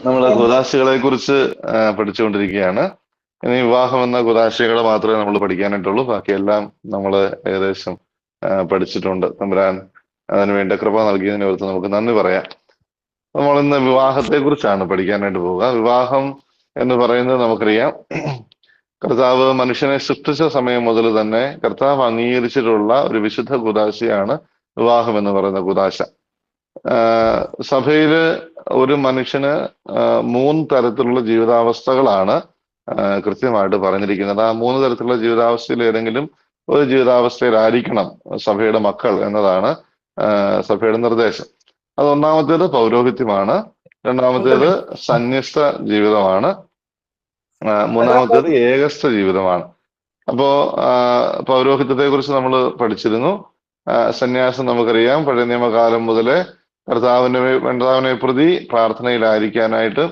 നമ്മൾ കുദാശകളെ കുറിച്ച് പഠിച്ചുകൊണ്ടിരിക്കുകയാണ്. ഇനി വിവാഹം എന്ന കുദാശകളെ മാത്രമേ നമ്മൾ പഠിക്കാനായിട്ടുള്ളൂ. ബാക്കിയെല്ലാം നമ്മൾ ഏകദേശം പഠിച്ചിട്ടുണ്ട്. തമ്പുരാൻ അതിനു വേണ്ട കൃപ നൽകിയതിനെ ഓർത്ത് നമുക്ക് നന്ദി പറയാം. നമ്മൾ ഇന്ന് വിവാഹത്തെ കുറിച്ചാണ് പഠിക്കാനായിട്ട് പോവുക. വിവാഹം എന്ന് പറയുന്നത് നമുക്കറിയാം, കർത്താവ് മനുഷ്യനെ സൃഷ്ടിച്ച സമയം മുതൽ തന്നെ കർത്താവ് അംഗീകരിച്ചിട്ടുള്ള ഒരു വിശുദ്ധ കുദാശയാണ് വിവാഹം എന്ന് പറയുന്ന കുദാശ. സഭയില് ഒരു മനുഷ്യന് മൂന്ന് തരത്തിലുള്ള ജീവിതാവസ്ഥകളാണ് കൃത്യമായിട്ട് പറഞ്ഞിരിക്കുന്നത്. ആ മൂന്ന് തരത്തിലുള്ള ജീവിതാവസ്ഥയിൽ ഏതെങ്കിലും ഒരു ജീവിതാവസ്ഥയിലായിരിക്കണം സഭയുടെ മക്കൾ എന്നതാണ് സഭയുടെ നിർദ്ദേശം. അത് ഒന്നാമത്തേത് പൗരോഹിത്യമാണ്, രണ്ടാമത്തേത് സന്യസ്ത ജീവിതമാണ്, മൂന്നാമത്തേത് ഏകസ്ഥ ജീവിതമാണ്. അപ്പോ പൗരോഹിത്യത്തെ കുറിച്ച് നമ്മൾ പഠിച്ചിരുന്നു. സന്യാസം നമുക്കറിയാം, പഴയ നിയമകാലം മുതലേ കർത്താവിനെ പ്രതി പ്രാർത്ഥനയിലായിരിക്കാനായിട്ടും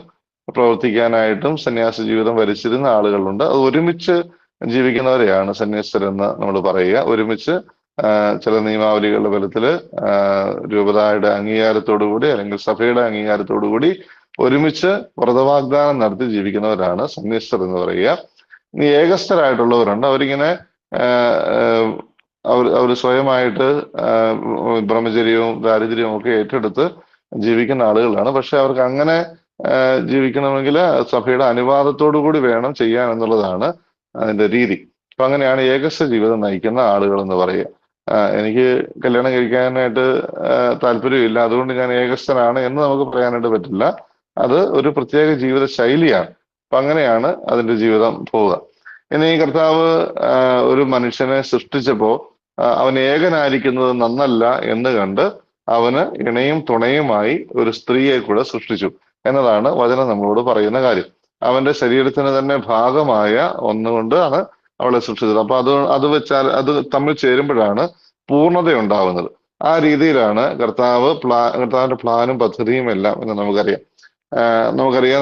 പ്രവർത്തിക്കാനായിട്ടും സന്യാസ ജീവിതം വരിച്ചിരുന്ന ആളുകളുണ്ട്. അത് ഒരുമിച്ച് ജീവിക്കുന്നവരെയാണ് സന്യസ്തരെന്ന് നമ്മൾ പറയുക. ഒരുമിച്ച് ചില നിയമാവലികളുടെ ബലത്തില് രൂപതായുടെ അംഗീകാരത്തോടുകൂടി അല്ലെങ്കിൽ സഭയുടെ അംഗീകാരത്തോടുകൂടി ഒരുമിച്ച് വ്രതവാഗ്ദാനം നടത്തി ജീവിക്കുന്നവരാണ് സന്യസ്തർ എന്ന് പറയുക. ഇനി ഏകസ്ഥരായിട്ടുള്ളവരുണ്ട്. അവരിങ്ങനെ അവർ സ്വയമായിട്ട് ബ്രഹ്മചര്യവും ദാരിദ്ര്യവും ഒക്കെ ഏറ്റെടുത്ത് ജീവിക്കുന്ന ആളുകളാണ്. പക്ഷെ അവർക്ക് അങ്ങനെ ജീവിക്കണമെങ്കിൽ സഭയുടെ അനുവാദത്തോടു കൂടി വേണം ചെയ്യാൻ എന്നുള്ളതാണ് അതിന്റെ രീതി. അപ്പൊ അങ്ങനെയാണ് ഏകസ്ഥ ജീവിതം നയിക്കുന്ന ആളുകൾ എന്ന് പറയുക. എനിക്ക് കല്യാണം കഴിക്കാനായിട്ട് താല്പര്യമില്ല, അതുകൊണ്ട് ഞാൻ ഏകസ്ഥനാണ് എന്ന് നമുക്ക് പറയാനായിട്ട് പറ്റില്ല. അത് ഒരു പ്രത്യേക ജീവിത ശൈലിയാണ്. അപ്പൊ അങ്ങനെയാണ് അതിന്റെ ജീവിതം പോവുക. ഇനി കർത്താവ് ഒരു മനുഷ്യനെ സൃഷ്ടിച്ചപ്പോ അവൻ ഏകനായിരിക്കുന്നത് നന്നല്ല എന്ന് കണ്ട് അവന് ഇണയും തുണയുമായി ഒരു സ്ത്രീയെ കൂടെ സൃഷ്ടിച്ചു എന്നതാണ് വചനം നമ്മളോട് പറയുന്ന കാര്യം. അവന്റെ ശരീരത്തിന് തന്നെ ഭാഗമായ ഒന്നുകൊണ്ടാണ് അവളെ സൃഷ്ടിച്ചത്. അപ്പൊ അത് വെച്ചാൽ അത് തമ്മിൽ ചേരുമ്പോഴാണ് പൂർണ്ണത ഉണ്ടാവുന്നത്. ആ രീതിയിലാണ് കർത്താവിന്റെ പ്ലാനും പദ്ധതിയും എല്ലാം എന്ന് നമുക്കറിയാം.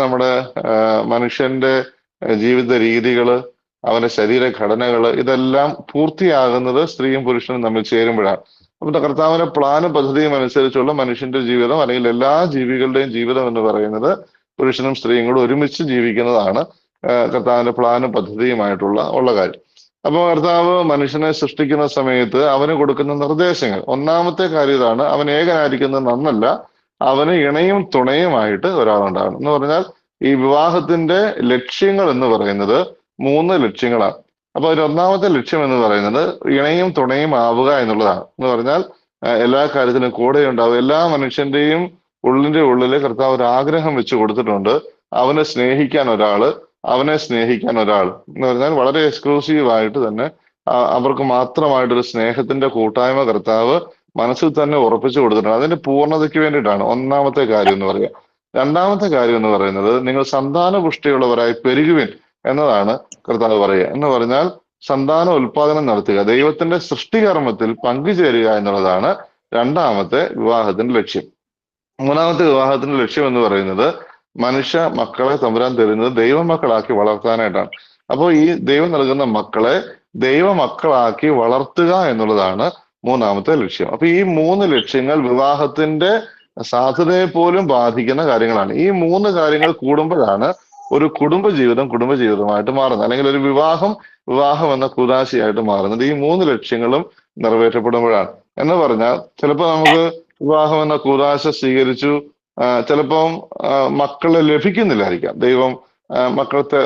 നമ്മുടെ മനുഷ്യന്റെ ജീവിത രീതികള്, അവന്റെ ശരീരഘടനകള്, ഇതെല്ലാം പൂർത്തിയാകുന്നത് സ്ത്രീയും പുരുഷനും തമ്മിൽ ചേരുമ്പോഴാണ്. അപ്പൊ കർത്താവിന്റെ പ്ലാനും പദ്ധതിയും അനുസരിച്ചുള്ള മനുഷ്യന്റെ ജീവിതം അല്ലെങ്കിൽ എല്ലാ ജീവികളുടെയും ജീവിതം എന്ന് പറയുന്നത് പുരുഷനും സ്ത്രീയും കൂടെ ഒരുമിച്ച് ജീവിക്കുന്നതാണ് കർത്താവിന്റെ പ്ലാനും പദ്ധതിയുമായിട്ടുള്ള കാര്യം. അപ്പൊ കർത്താവ് മനുഷ്യനെ സൃഷ്ടിക്കുന്ന സമയത്ത് അവന് കൊടുക്കുന്ന നിർദ്ദേശങ്ങൾ, ഒന്നാമത്തെ കാര്യം ഇതാണ്: അവൻ ഏകനായിരിക്കുന്നത് നന്നല്ല, അവന് ഇണയും തുണയുമായിട്ട് ഒരാളുണ്ടാകണം എന്ന് പറഞ്ഞാൽ ഈ വിവാഹത്തിന്റെ ലക്ഷ്യങ്ങൾ എന്ന് പറയുന്നത് 3 ലക്ഷ്യങ്ങളാണ്. അപ്പൊ ഒന്നാമത്തെ ലക്ഷ്യം എന്ന് പറയുന്നത് ഇണയും തുണയും ആവുക എന്നുള്ളതാണ്. എന്ന് പറഞ്ഞാൽ എല്ലാ കാര്യത്തിലും കൂടെ ഉണ്ടാവുക. എല്ലാ മനുഷ്യന്റെയും ഉള്ളില് കർത്താവ് ഒരു ആഗ്രഹം വെച്ച് കൊടുത്തിട്ടുണ്ട്: അവനെ സ്നേഹിക്കാൻ ഒരാള്, അവനെ സ്നേഹിക്കാൻ ഒരാൾ എന്ന് പറഞ്ഞാൽ വളരെ എക്സ്ക്ലൂസീവ് ആയിട്ട് തന്നെ അവർക്ക് മാത്രമായിട്ടൊരു സ്നേഹത്തിന്റെ കൂട്ടായ്മ കർത്താവ് മനസ്സിൽ തന്നെ ഉറപ്പിച്ചു കൊടുത്തിട്ടുണ്ട്. അതിന്റെ പൂർണ്ണതയ്ക്ക് വേണ്ടിയിട്ടാണ് ഒന്നാമത്തെ കാര്യം എന്ന് പറയുക. രണ്ടാമത്തെ കാര്യം എന്ന് പറയുന്നത് നിങ്ങൾ സന്താന പുഷ്ടിയുള്ളവരായി പെരുകുവിൻ എന്നതാണ് കർത്താവ് പറയുക. എന്ന് പറഞ്ഞാൽ സന്താന ഉൽപാദനം നടത്തുക, ദൈവത്തിന്റെ സൃഷ്ടികർമ്മത്തിൽ പങ്കുചേരുക എന്നുള്ളതാണ് രണ്ടാമത്തെ വിവാഹത്തിന്റെ ലക്ഷ്യം. മൂന്നാമത്തെ വിവാഹത്തിന്റെ ലക്ഷ്യം എന്ന് പറയുന്നത് മനുഷ്യ മക്കളെ തമ്പുരാൻ തരുന്നത് ദൈവമക്കളാക്കി വളർത്താനായിട്ടാണ്. അപ്പോൾ ഈ ദൈവം നൽകുന്ന മക്കളെ ദൈവമക്കളാക്കി വളർത്തുക എന്നുള്ളതാണ് മൂന്നാമത്തെ ലക്ഷ്യം. അപ്പൊ ഈ 3 ലക്ഷ്യങ്ങൾ വിവാഹത്തിന്റെ സാധ്യതയെ പോലും ബാധിക്കുന്ന കാര്യങ്ങളാണ്. ഈ 3 കാര്യങ്ങൾ കൂടുമ്പോഴാണ് ഒരു കുടുംബജീവിതമായിട്ട് മാറുന്നത്, അല്ലെങ്കിൽ ഒരു വിവാഹം എന്ന കുദാശയായിട്ട് മാറുന്നത്. ഈ 3 ലക്ഷ്യങ്ങളും നിറവേറ്റപ്പെടുമ്പോഴാണ്. എന്ന് പറഞ്ഞാൽ ചിലപ്പോൾ നമുക്ക് വിവാഹം എന്ന കുദാശ സ്വീകരിച്ചു, ചിലപ്പം മക്കളെ ലഭിക്കുന്നില്ലായിരിക്കാം, ദൈവം മക്കളെ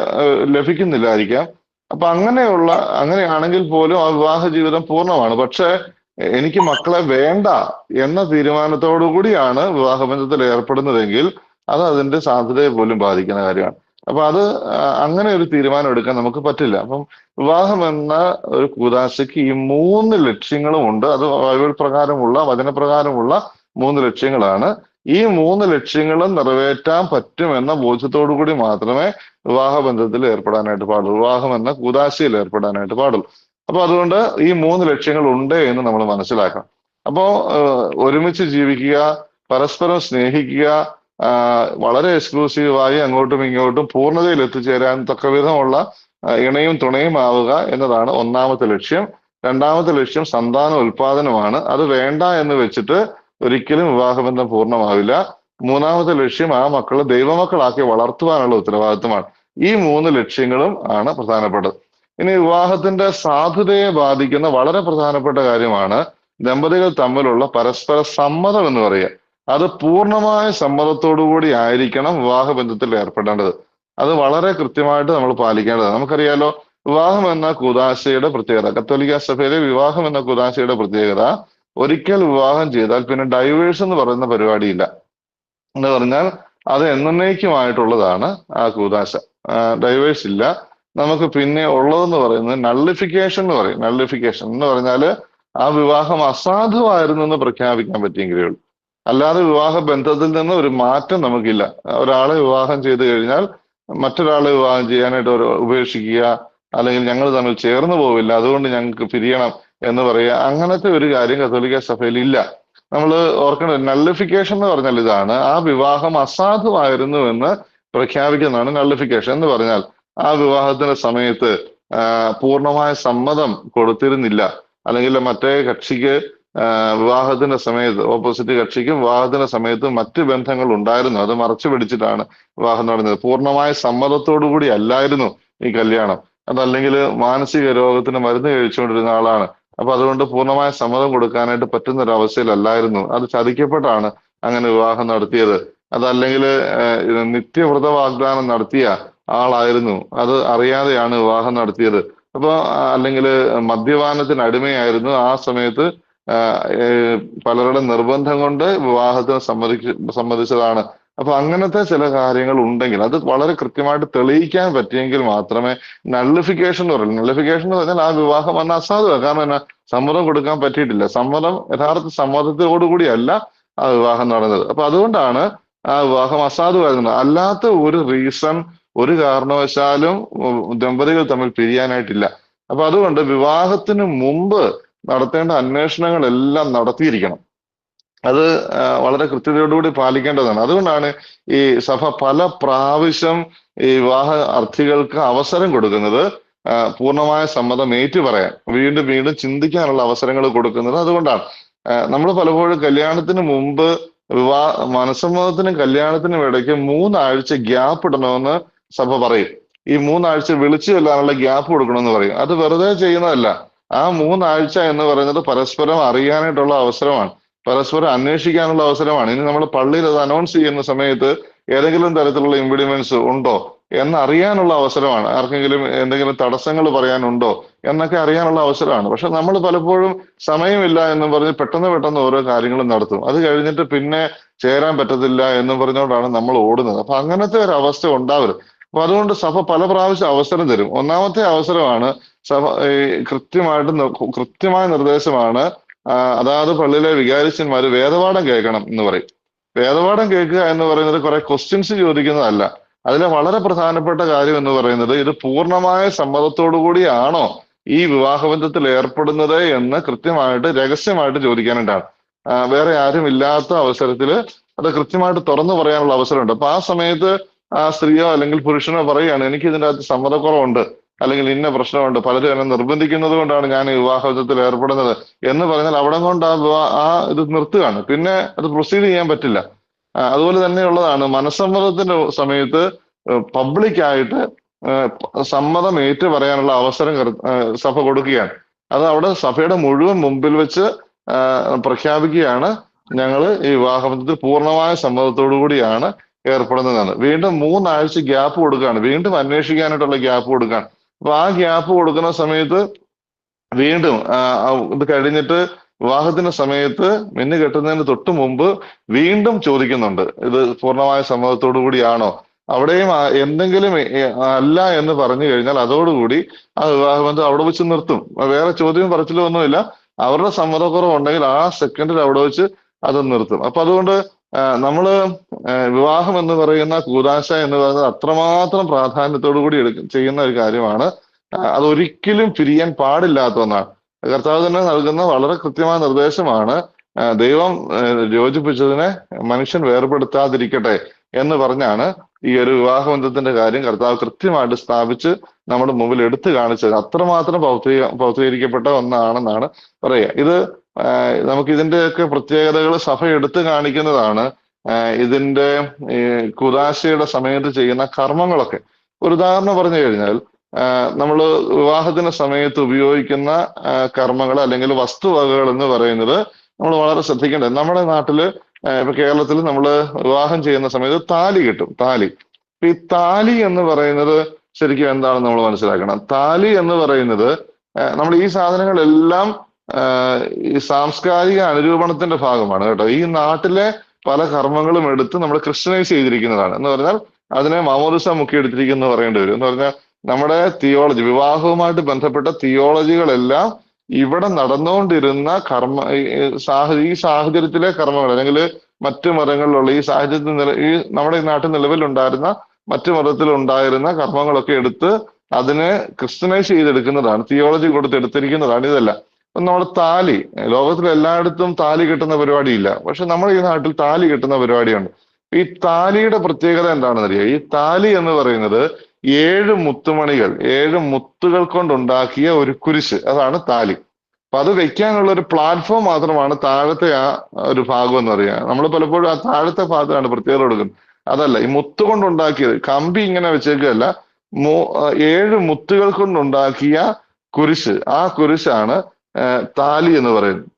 ലഭിക്കുന്നില്ലായിരിക്കാം. അപ്പൊ അങ്ങനെയാണെങ്കിൽ പോലും ആ വിവാഹ ജീവിതം പൂർണ്ണമാണ്. പക്ഷെ എനിക്ക് മക്കളെ വേണ്ട എന്ന തീരുമാനത്തോടു കൂടിയാണ് വിവാഹബന്ധത്തിൽ ഏർപ്പെടുന്നതെങ്കിൽ അത് അതിന്റെ സാധ്യതയെ പോലും ബാധിക്കുന്ന കാര്യമാണ്. അപ്പൊ അത് അങ്ങനെ ഒരു തീരുമാനം എടുക്കാൻ നമുക്ക് പറ്റില്ല. അപ്പം വിവാഹം എന്ന ഒരു കൂദാശയ്ക്ക് ഈ 3 ലക്ഷ്യങ്ങളും ഉണ്ട്. അത് ബൈബിൾ പ്രകാരമുള്ള, വചനപ്രകാരമുള്ള 3 ലക്ഷ്യങ്ങളാണ്. ഈ 3 ലക്ഷ്യങ്ങളും നിറവേറ്റാൻ പറ്റുമെന്ന ബോധ്യത്തോടു കൂടി മാത്രമേ വിവാഹബന്ധത്തിൽ ഏർപ്പെടാനായിട്ട് പാടുള്ളൂ, വിവാഹം എന്ന കൂദാശയിൽ ഏർപ്പെടാനായിട്ട് പാടുള്ളൂ. അപ്പൊ അതുകൊണ്ട് ഈ 3 ലക്ഷ്യങ്ങൾ ഉണ്ട് എന്ന് നമ്മൾ മനസ്സിലാക്കണം. അപ്പോ ഒരുമിച്ച് ജീവിക്കുക, പരസ്പരം സ്നേഹിക്കുക, വളരെ എക്സ്ക്ലൂസീവായി അങ്ങോട്ടും ഇങ്ങോട്ടും പൂർണ്ണതയിൽ എത്തിച്ചേരാൻ തക്കവിധമുള്ള ഇണയും തുണയും ആവുക എന്നതാണ് ഒന്നാമത്തെ ലക്ഷ്യം. രണ്ടാമത്തെ ലക്ഷ്യം സന്താന ഉൽപാദനമാണ്. അത് വേണ്ട എന്ന് വെച്ചിട്ട് ഒരിക്കലും വിവാഹബന്ധം പൂർണ്ണമാവില്ല. മൂന്നാമത്തെ ലക്ഷ്യം ആ മക്കളെ ദൈവമക്കളാക്കി വളർത്തുവാനുള്ള ഉത്തരവാദിത്വമാണ്. ഈ 3 ലക്ഷ്യങ്ങളും ആണ് പ്രധാനപ്പെട്ടത്. ഇനി വിവാഹത്തിന്റെ സാധുതയെ ബാധിക്കുന്ന വളരെ പ്രധാനപ്പെട്ട കാര്യമാണ് ദമ്പതികൾ തമ്മിലുള്ള പരസ്പര സമ്മതം എന്ന് പറയുക. അത് പൂർണ്ണമായ സമ്മതത്തോടു കൂടി ആയിരിക്കണം വിവാഹ ബന്ധത്തിൽ ഏർപ്പെടേണ്ടത്. അത് വളരെ കൃത്യമായിട്ട് നമ്മൾ പാലിക്കേണ്ടതാണ്. നമുക്കറിയാലോ, വിവാഹം എന്ന കൂദാശയുടെ പ്രത്യേകത, കത്തോലിക്ക സഭയിലെ വിവാഹം എന്ന കൂദാശയുടെ പ്രത്യേകത, ഒരിക്കൽ വിവാഹം ചെയ്താൽ പിന്നെ ഡൈവേഴ്സ് എന്ന് പറയുന്ന പരിപാടിയില്ല. എന്ന് പറഞ്ഞാൽ അത് എന്നേക്കുമായിട്ടുള്ളതാണ് ആ കൂദാശ. ഡൈവേഴ്സ് ഇല്ല. നമുക്ക് പിന്നെ ഉള്ളതെന്ന് പറയുന്നത് നള്ളിഫിക്കേഷൻ എന്ന് പറയും. നള്ളിഫിക്കേഷൻ എന്ന് പറഞ്ഞാല് ആ വിവാഹം അസാധുവായിരുന്നു എന്ന് പ്രഖ്യാപിക്കാൻ പറ്റിയെങ്കിലേ ഉള്ളൂ. അല്ലാതെ വിവാഹ ബന്ധത്തിൽ നിന്ന് ഒരു മാറ്റം നമുക്കില്ല. ഒരാളെ വിവാഹം ചെയ്തു കഴിഞ്ഞാൽ മറ്റൊരാളെ വിവാഹം ചെയ്യാനായിട്ട് ഉപേക്ഷിക്കുക, അല്ലെങ്കിൽ ഞങ്ങൾ തമ്മിൽ ചേർന്ന് പോവില്ല, അതുകൊണ്ട് ഞങ്ങൾക്ക് പിരിയണം എന്ന് പറയുക, അങ്ങനത്തെ ഒരു കാര്യം കത്തോലിക്ക സഭയിൽ ഇല്ല. നമ്മൾ ഓർക്കേണ്ടത് നള്ളിഫിക്കേഷൻ എന്ന് പറഞ്ഞാൽ ഇതാണ്: ആ വിവാഹം അസാധുവായിരുന്നു എന്ന് പ്രഖ്യാപിക്കുന്നതാണ് നള്ളിഫിക്കേഷൻ. എന്ന് പറഞ്ഞാൽ ആ വിവാഹത്തിന്റെ സമയത്ത് പൂർണ്ണമായ സമ്മതം കൊടുത്തിരുന്നില്ല, അല്ലെങ്കിൽ മറ്റേ കക്ഷിക്ക് വിവാഹത്തിന്റെ സമയത്ത്, ഓപ്പോസിറ്റ് കക്ഷിക്ക് വിവാഹത്തിന്റെ സമയത്ത് മറ്റ് ബന്ധങ്ങൾ ഉണ്ടായിരുന്നു, അത് മറച്ചു പിടിച്ചിട്ടാണ് വിവാഹം നടന്നത്. പൂർണ്ണമായ സമ്മതത്തോടു കൂടി അല്ലായിരുന്നു ഈ കല്യാണം. അതല്ലെങ്കിൽ മാനസിക രോഗത്തിന് മരുന്ന് കഴിച്ചുകൊണ്ടിരുന്ന ആളാണ്. അപ്പൊ അതുകൊണ്ട് പൂർണ്ണമായ സമ്മതം കൊടുക്കാനായിട്ട് പറ്റുന്ന ഒരു അവസ്ഥയിലല്ലായിരുന്നു. അത് ചതിക്കപ്പെട്ടാണ് അങ്ങനെ വിവാഹം നടത്തിയത്. അതല്ലെങ്കിൽ നിത്യവ്രത വാഗ്ദാനം നടത്തിയ ആളായിരുന്നു, അത് അറിയാതെയാണ് വിവാഹം നടത്തിയത്. അപ്പൊ അല്ലെങ്കിൽ മദ്യപാനത്തിന് അടിമയായിരുന്നു, ആ സമയത്ത് പലരുടെ നിർബന്ധം കൊണ്ട് വിവാഹത്തിന് സമ്മതിച്ചതാണ്. അപ്പൊ അങ്ങനത്തെ ചില കാര്യങ്ങൾ ഉണ്ടെങ്കിൽ അത് വളരെ കൃത്യമായിട്ട് തെളിയിക്കാൻ പറ്റിയെങ്കിൽ മാത്രമേ നള്ളിഫിക്കേഷൻ എന്ന് പറയുള്ളൂ. നള്ളിഫിക്കേഷൻ എന്ന് പറഞ്ഞാൽ ആ വിവാഹം അന്ന് അസാധുവാണ്. കാരണം എന്നാ, സമ്മതം കൊടുക്കാൻ പറ്റിയിട്ടില്ല. യഥാർത്ഥ സമ്മതത്തോടുകൂടിയല്ല ആ വിവാഹം നടന്നത്. അപ്പൊ അതുകൊണ്ടാണ് ആ വിവാഹം അസാധുവായിരുന്നത്. അല്ലാത്ത ഒരു റീസൺ ഒരു കാരണവശാലും ദമ്പതികൾ തമ്മിൽ പിരിയാനായിട്ടില്ല. അപ്പൊ അതുകൊണ്ട് വിവാഹത്തിന് മുമ്പ് നടത്തേണ്ട അന്വേഷണങ്ങളെല്ലാം നടത്തിയിരിക്കണം. അത് വളരെ കൃത്യതയോടുകൂടി പാലിക്കേണ്ടതാണ്. അതുകൊണ്ടാണ് ഈ സഭ പല പ്രാവശ്യം ഈ വിവാഹ അർത്ഥികൾക്ക് അവസരം കൊടുക്കുന്നത്, പൂർണ്ണമായ സമ്മതം ഏറ്റുപറയാൻ, വീണ്ടും വീണ്ടും ചിന്തിക്കാനുള്ള അവസരങ്ങൾ കൊടുക്കുന്നത് അതുകൊണ്ടാണ്. നമ്മൾ പലപ്പോഴും കല്യാണത്തിന് മുമ്പ് മനസ്സമ്മതത്തിനും കല്യാണത്തിനും ഇടയ്ക്ക് 3 ആഴ്ച ഗ്യാപ്പ് ഇടണമെന്ന് സഭ പറയും. ഈ 3 ആഴ്ച വിളിച്ചു കൊല്ലാനുള്ള ഗ്യാപ്പ് കൊടുക്കണമെന്ന് പറയും. അത് വെറുതെ ചെയ്യുന്നതല്ല. ആ 3 ആഴ്ച എന്ന് പറയുന്നത് പരസ്പരം അറിയാനായിട്ടുള്ള അവസരമാണ്, പരസ്പരം അന്വേഷിക്കാനുള്ള അവസരമാണ്. ഇനി നമ്മൾ പള്ളിയിൽ അത് അനൗൺസ് ചെയ്യുന്ന സമയത്ത് ഏതെങ്കിലും തരത്തിലുള്ള ഇംപിഡിമെന്റ്സ് ഉണ്ടോ എന്ന് അറിയാനുള്ള അവസരമാണ്. ആർക്കെങ്കിലും എന്തെങ്കിലും തടസ്സങ്ങൾ പറയാനുണ്ടോ എന്നൊക്കെ അറിയാനുള്ള അവസരമാണ്. പക്ഷെ നമ്മൾ പലപ്പോഴും സമയമില്ല എന്നും പറഞ്ഞ് പെട്ടെന്ന് ഓരോ കാര്യങ്ങളും നടത്തും. അത് കഴിഞ്ഞിട്ട് പിന്നെ ചേരാൻ പറ്റത്തില്ല എന്നും പറഞ്ഞുകൊണ്ടാണ് നമ്മൾ ഓടുന്നത്. അപ്പൊ അങ്ങനത്തെ ഒരു അവസ്ഥ ഉണ്ടാവരുത്. അപ്പൊ അതുകൊണ്ട് സഭ പല പ്രാവശ്യം അവസരം തരും. ഒന്നാമത്തെ അവസരമാണ് സഭ കൃത്യമായ നിർദ്ദേശമാണ്. അതായത് പള്ളിയിലെ വികാരിച്ചന്മാര് വേദപാഠം കേൾക്കണം എന്ന് പറയും. വേദപാഠം കേൾക്കുക എന്ന് പറയുന്നത് കുറെ ക്വസ്റ്റ്യൻസ് ചോദിക്കുന്നതല്ല. അതിലെ വളരെ പ്രധാനപ്പെട്ട കാര്യം എന്ന് പറയുന്നത്, ഇത് പൂർണ്ണമായ സമ്മതത്തോടു കൂടിയാണോ ഈ വിവാഹബന്ധത്തിൽ ഏർപ്പെടുന്നത് എന്ന് കൃത്യമായിട്ട് രഹസ്യമായിട്ട് ചോദിക്കാനായിട്ടാണ്. വേറെ ആരും ഇല്ലാത്ത അവസരത്തില് അത് കൃത്യമായിട്ട് തുറന്നു പറയാനുള്ള അവസരമുണ്ട്. അപ്പൊ ആ സമയത്ത് ആ സ്ത്രീയോ അല്ലെങ്കിൽ പുരുഷനോ പറയുകയാണ്, എനിക്ക് ഇതിൻ്റെ അകത്ത് സമ്മതക്കുറവുണ്ട്, അല്ലെങ്കിൽ ഇന്ന പ്രശ്നമുണ്ട്, പലരും എന്നെ നിർബന്ധിക്കുന്നത് കൊണ്ടാണ് ഞാൻ ഈ വിവാഹബന്ധത്തിൽ ഏർപ്പെടുന്നത് എന്ന് പറഞ്ഞാൽ അവിടെ കൊണ്ട് ഇത് നിർത്തുകയാണ്. പിന്നെ അത് പ്രൊസീഡ് ചെയ്യാൻ പറ്റില്ല. അതുപോലെ തന്നെയുള്ളതാണ് മനസ്സമ്മതത്തിന്റെ സമയത്ത് പബ്ലിക്കായിട്ട് സമ്മതം ഏറ്റു പറയാനുള്ള അവസരം സഭ കൊടുക്കുകയാണ്. അത് അവിടെ സഭയുടെ മുഴുവൻ മുമ്പിൽ വെച്ച് പ്രഖ്യാപിക്കുകയാണ്, ഞങ്ങൾ ഈ വിവാഹബന്ധത്തിൽ പൂർണ്ണമായ സമ്മതത്തോടു കൂടിയാണ് ഏർപ്പെടുന്നതാണ്. വീണ്ടും 3 ആഴ്ച ഗ്യാപ്പ് കൊടുക്കുകയാണ്, വീണ്ടും അന്വേഷിക്കാനായിട്ടുള്ള ഗ്യാപ്പ് കൊടുക്കുകയാണ്. അപ്പൊ ആ ഗ്യാപ്പ് കൊടുക്കുന്ന സമയത്ത് വീണ്ടും ഇത് കഴിഞ്ഞിട്ട് വിവാഹത്തിന്റെ സമയത്ത് മിന്നു കെട്ടുന്നതിന് തൊട്ട് മുമ്പ് വീണ്ടും ചോദിക്കുന്നുണ്ട്, ഇത് പൂർണ്ണമായ സമ്മതത്തോടു കൂടിയാണോ. അവിടെയും എന്തെങ്കിലും അല്ല എന്ന് പറഞ്ഞു കഴിഞ്ഞാൽ അതോടുകൂടി ആ വിവാഹബന്ധം അവിടെ വെച്ച് നിർത്തും. വേറെ ചോദ്യം പറച്ചിലോ ഒന്നുമില്ല. അവരുടെ സമ്മതക്കുറവുണ്ടെങ്കിൽ ആ സെക്കൻഡിൽ അവിടെ വെച്ച് അത് നിർത്തും. അപ്പൊ അതുകൊണ്ട് നമ്മള് വിവാഹം എന്ന് പറയുന്ന കൂദാശ എന്ന് പറയുന്നത് അത്രമാത്രം പ്രാധാന്യത്തോടു കൂടി ചെയ്യുന്ന ഒരു കാര്യമാണ്. അതൊരിക്കലും പിരിയാൻ പാടില്ലാത്ത ഒന്നാണ്. കർത്താവ് തന്നെ നൽകുന്ന വളരെ കൃത്യമായ നിർദ്ദേശമാണ്. ദൈവം യോജിപ്പിച്ചതിനെ മനുഷ്യൻ വേർപെടുത്താതിരിക്കട്ടെ എന്ന് പറഞ്ഞാണ് ഈ ഒരു വിവാഹബന്ധത്തിന്റെ കാര്യം കർത്താവ് കൃത്യമായിട്ട് സ്ഥാപിച്ച് നമ്മുടെ മുമ്പിൽ എടുത്തു കാണിച്ചത്. അത്രമാത്രം പൗത്രീകരിക്കപ്പെട്ട ഒന്നാണെന്നാണ് പറയുക. ഇത് നമുക്ക് ഇതിന്റെയൊക്കെ പ്രത്യേകതകൾ സഭ എടുത്തു കാണിക്കുന്നതാണ്. ഇതിന്റെ ഈ കുദാശയുടെ സമയത്ത് ചെയ്യുന്ന കർമ്മങ്ങളൊക്കെ. ഒരു ഉദാഹരണം പറഞ്ഞു കഴിഞ്ഞാൽ, നമ്മൾ വിവാഹത്തിന്റെ സമയത്ത് ഉപയോഗിക്കുന്ന കർമ്മങ്ങൾ അല്ലെങ്കിൽ വസ്തുവകകൾ എന്ന് പറയുന്നത് നമ്മൾ വളരെ ശ്രദ്ധിക്കേണ്ടത്. നമ്മുടെ നാട്ടില് ഇപ്പൊ കേരളത്തിൽ നമ്മൾ വിവാഹം ചെയ്യുന്ന സമയത്ത് താലി കിട്ടും. താലി. ഈ താലി എന്ന് പറയുന്നത് ശരിക്കും എന്താണെന്ന് നമ്മൾ മനസ്സിലാക്കണം. താലി എന്ന് പറയുന്നത് നമ്മൾ ഈ സാധനങ്ങളെല്ലാം ഈ സാംസ്കാരിക അനുരൂപണത്തിന്റെ ഭാഗമാണ് കേട്ടോ. ഈ നാട്ടിലെ പല കർമ്മങ്ങളും എടുത്ത് നമ്മൾ ക്രിസ്ത്യനൈസ് ചെയ്തിരിക്കുന്നതാണ്. എന്ന് പറഞ്ഞാൽ അതിനെ മാമോദിസ മുക്കി എടുത്തിരിക്കുന്നു പറയേണ്ടി വരും. എന്ന് പറഞ്ഞാൽ നമ്മുടെ തിയോളജി, വിവാഹവുമായിട്ട് ബന്ധപ്പെട്ട തിയോളജികളെല്ലാം ഇവിടെ നടന്നുകൊണ്ടിരുന്ന ഈ സാഹചര്യത്തിലെ കർമ്മങ്ങൾ, അല്ലെങ്കിൽ മറ്റു മതങ്ങളിലുള്ള ഈ സാഹചര്യത്തിൽ ഈ നമ്മുടെ ഈ നാട്ടിൽ നിലവിലുണ്ടായിരുന്ന മറ്റു മതത്തിലുണ്ടായിരുന്ന കർമ്മങ്ങളൊക്കെ എടുത്ത് അതിനെ ക്രിസ്ത്യനൈസ് ചെയ്തെടുക്കുന്നതാണ്, തിയോളജി കൊടുത്തെടുത്തിരിക്കുന്നതാണ് ഇതെല്ലാം. ഇപ്പം നമ്മുടെ താലി, ലോകത്തിൽ എല്ലായിടത്തും താലി കിട്ടുന്ന പരിപാടിയില്ല, പക്ഷെ നമ്മുടെ ഈ നാട്ടിൽ താലി കിട്ടുന്ന പരിപാടിയുണ്ട്. ഈ താലിയുടെ പ്രത്യേകത എന്താണെന്ന് അറിയാം. ഈ താലി എന്ന് പറയുന്നത് 7 മുത്തുമണികൾ, 7 മുത്തുകൾ കൊണ്ടുണ്ടാക്കിയ ഒരു കുരിശ്, അതാണ് താലി. അപ്പൊ അത് വെക്കാനുള്ള ഒരു പ്ലാറ്റ്ഫോം മാത്രമാണ് താഴത്തെ ആ ഒരു ഭാഗം എന്ന് പറയാ. നമ്മൾ പലപ്പോഴും ആ താഴത്തെ ഭാഗത്താണ് പ്രത്യേകത കൊടുക്കുന്നത്. അതല്ല, ഈ മുത്ത് കൊണ്ടുണ്ടാക്കിയത്, കമ്പി ഇങ്ങനെ വെച്ചേക്കല്ല, 7 മുത്തുകൾ കൊണ്ടുണ്ടാക്കിയ കുരിശ്, ആ കുരിശാണ് താലി എന്ന് പറയുന്നത്.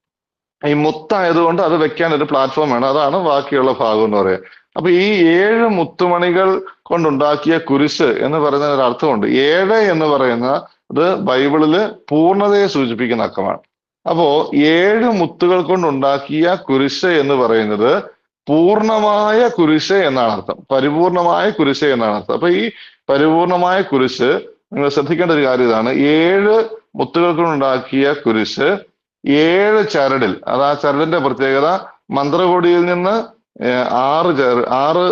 ഈ മുത്തായതുകൊണ്ട് അത് വെക്കാൻ ഒരു പ്ലാറ്റ്ഫോം വേണം, അതാണ് ബാക്കിയുള്ള ഭാഗം എന്ന് പറയാം. അപ്പൊ ഈ 7 മുത്തുമണികൾ കൊണ്ടുണ്ടാക്കിയ കുരിശ് എന്ന് പറയുന്ന ഒരു അർത്ഥമുണ്ട്. 7 എന്ന് പറയുന്നത് ബൈബിളില് പൂർണ്ണതയെ സൂചിപ്പിക്കുന്ന അക്കമാണ്. അപ്പോ 7 മുത്തുകൾ കൊണ്ടുണ്ടാക്കിയ കുരിശ് എന്ന് പറയുന്നത് പൂർണ്ണമായ കുരിശ് എന്നാണ് അർത്ഥം, പരിപൂർണമായ കുരിശ് എന്നാണ് അർത്ഥം. അപ്പൊ ഈ പരിപൂർണമായ കുരിശ്, നിങ്ങൾ ശ്രദ്ധിക്കേണ്ട ഒരു കാര്യം ഇതാണ്. 7 മുത്തുകൾ കൊണ്ടുണ്ടാക്കിയ കുരിശ് 7 ചരടിൽ, അത് ആ ചരടിന്റെ പ്രത്യേകത, മന്ത്രകോടിയിൽ നിന്ന് 6